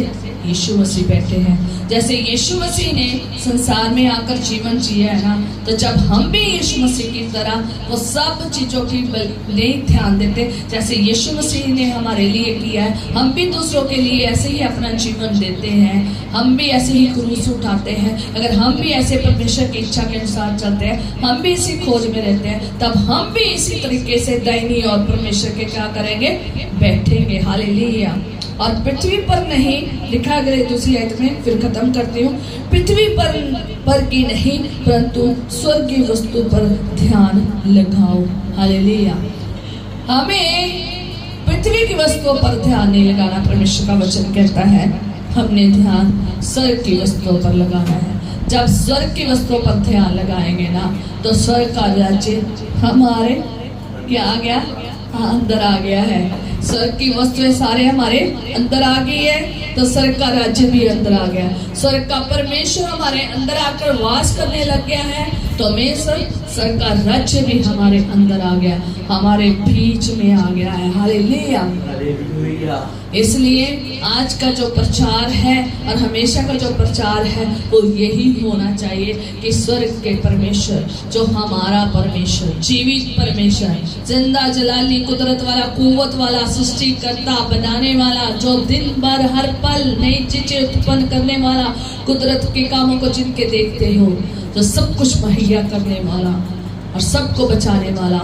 यीशु मसीह बैठे हैं, जैसे यीशु मसीह ने संसार में आकर जीवन जिया है ना, तो जब हम भी यीशु मसीह की तरह वो सब चीजों की नहीं ध्यान देते जैसे यीशु मसीह ने हमारे लिए किया है, हम भी दूसरों के लिए ऐसे ही अपना जीवन देते हैं, हम भी ऐसे ही क्रूस उठाते हैं। अगर हम भी ऐसे परमेश्वर की इच्छा के अनुसार चलते हैं, हम भी इसी खोज में रहते हैं, तब हम भी इसी तरीके से दाहिनी और परमेश्वर के क्या करेंगे, बैठेंगे। हालेलुया। और पृथ्वी पर नहीं, लिखा गया दूसरी आयत में, फिर खत्म करती हूँ, पृथ्वी पर की नहीं परंतु स्वर्ग की वस्तु पर ध्यान लगाओ। हालेलुया। हमें पृथ्वी की वस्तुओं पर ध्यान नहीं लगाना, परमेश्वर का वचन कहता है हमने ध्यान स्वर्ग की वस्तुओं पर लगाना है। जब स्वर्ग की वस्तुओं पर ध्यान लगाएंगे ना, तो स्वर्ग का राज्य हमारे क्या आ गया, अंदर आ गया है। स्वर्ग की वस्तुएं सारे हमारे अंदर आ गई है, तो स्वर्ग का राज्य भी अंदर आ गया। स्वर्ग का परमेश्वर हमारे अंदर आकर वास करने लग गया है, तो स्वर्ग का राज्य भी हमारे अंदर आ गया, हमारे बीच में आ गया है। हालेलुया। इसलिए आज का जो प्रचार है और हमेशा का जो प्रचार है वो यही होना चाहिए कि स्वर्ग के परमेश्वर, जो हमारा परमेश्वर, जीवित परमेश्वर, जिंदा जलाली कुदरत वाला, कुव्वत वाला, सृष्टिकर्ता, बनाने वाला, जो दिन भर हर पल नई चीजें उत्पन्न करने वाला, कुदरत के कामों को जिनके देखते हो, जो सब कुछ मुहैया करने वाला और सबको बचाने वाला,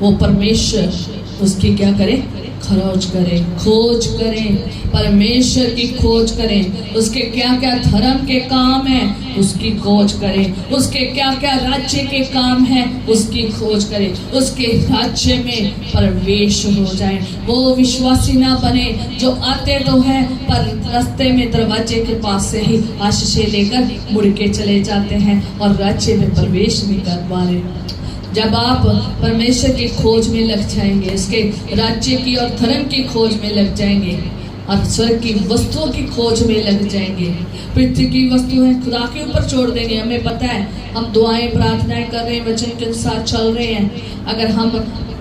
वो परमेश्वर, उसकी क्या करें, खोज करें, परमेश्वर की खोज करें। उसके क्या क्या धर्म के काम है उसकी खोज करें, उसके क्या क्या राज्य के काम है उसकी खोज करें, उसके राज्य में प्रवेश हो जाए। वो विश्वासी ना बने जो आते तो है पर रास्ते में दरवाजे के पास से ही आशीषें लेकर मुड़ के चले जाते हैं और राज्य में प्रवेश नहीं कर पा रहे। जब आप परमेश्वर की खोज में लग जाएंगे, इसके राज्य की और धर्म की खोज में लग जाएंगे और स्वर्ग की वस्तुओं की खोज में लग जाएंगे, पृथ्वी की वस्तुएं खुदा के ऊपर छोड़ देंगे। हमें पता है, हम दुआएं प्रार्थनाएं कर रहे हैं, वचन के अनुसार चल रहे हैं। अगर हम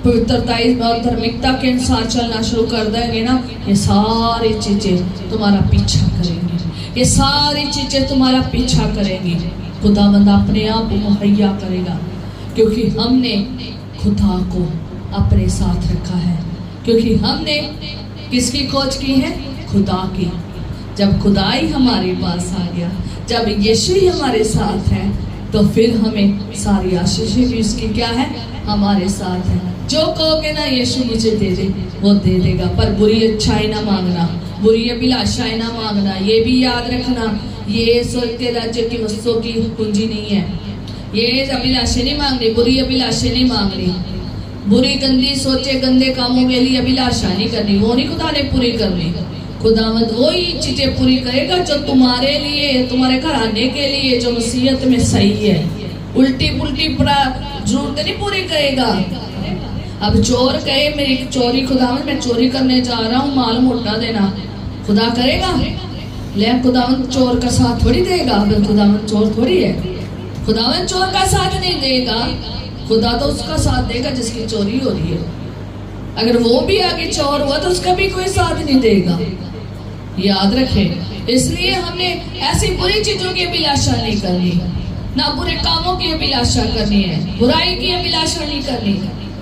पवित्रता और धार्मिकता के अनुसार चलना शुरू कर देंगे ना, ये सारी चीजें तुम्हारा पीछा करेंगी, ये सारी चीजें तुम्हारा पीछा करेंगी। खुदावंद अपने आप मुहैया करेगा, क्योंकि हमने खुदा को अपने साथ रखा है, क्योंकि हमने किसकी खोज की है, खुदा की। जब खुदा ही हमारे पास आ गया, जब यीशु ही हमारे साथ है, तो फिर हमें सारी आशीषें भी उसकी क्या है, हमारे साथ है। जो कहोगे ना यीशु मुझे दे दे, वो दे देगा, पर बुरी अच्छाई ना मांगना, बुरी अभिलाषाएं ना मांगना। ये भी याद रखना, ये स्वर्ग के राज्य की वस्तुओं की कुंजी नहीं है। ये अभिलाषा नहीं मांगनी, बुरी अभिलाषा नहीं मांगनी, बुरी गंदी सोचे गंदे कामों के लिए अभिलाषा नहीं करनी, वो नहीं खुदा ने पूरी करनी। खुदावंद वही चीजें पूरी करेगा जो तुम्हारे लिए, तुम्हारे घर आने के लिए, जो मसीहत में सही है। उल्टी पुल्टी जरूरत नहीं पूरी करेगा। अब चोर कहे मेरी चोरी, खुदावंद मैं चोरी करने जा रहा हूँ, माल मोटा देना, खुदा करेगा? ले, खुदावंद चोर का साथ थोड़ी देगा, खुदावंद चोर थोड़ी है। खुदावंद चोर का साथ नहीं देगा, खुदा तो उसका साथ देगा जिसकी चोरी हो रही है। अगर वो भी आगे चोर हुआ तो उसका भी कोई साथ नहीं देगा, याद रखें। इसलिए हमने ऐसी बुरी चीजों की अभिलाषा नहीं करनी, ना बुरे कामों की अभिलाषा करनी है, बुराई की अभिलाषा नहीं करनी,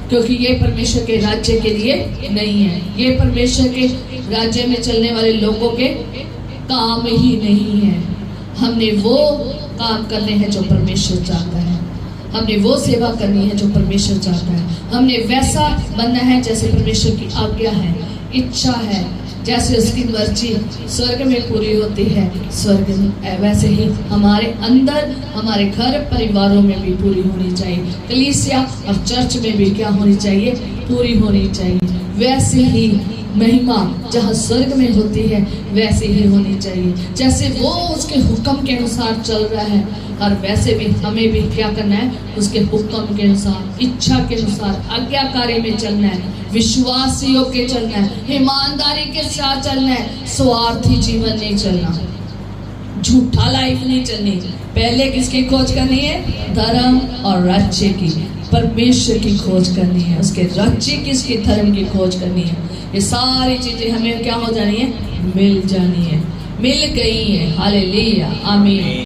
क्योंकि ये परमेश्वर के राज्य के लिए नहीं है। ये परमेश्वर के राज्य में चलने वाले लोगों के काम ही नहीं है। हमने वो काम करने हैं जो परमेश्वर चाहता है, हमने वो सेवा करनी है जो परमेश्वर चाहता है, हमने वैसा बनना है जैसे परमेश्वर की आज्ञा है, इच्छा है, जैसे उसकी मर्जी स्वर्ग में पूरी होती है, स्वर्ग में वैसे ही हमारे अंदर, हमारे घर परिवारों में भी पूरी होनी चाहिए। कलीसिया और चर्च में भी क्या होनी चाहिए, पूरी होनी चाहिए। वैसे ही महिमा जहाँ स्वर्ग में होती है वैसे ही होनी चाहिए, जैसे वो उसके हुक्म के अनुसार चल रहा है, और वैसे भी हमें भी क्या करना है, उसके हुक्म के अनुसार, इच्छा के अनुसार, आज्ञाकारी में चलना है, विश्वासी होकर चलना है, ईमानदारी के साथ चलना है, स्वार्थी जीवन नहीं चलना, झूठा लाइफ नहीं चलनी। पहले किसकी खोज करनी है, धर्म और राज्य की, परमेश्वर की खोज करनी है, उसके राज्य की, उसके धर्म की खोज करनी है। ये सारी चीजें हमें क्या हो जानी है, मिल जानी है। मिल गई हैं। हालेलुया, आमीन।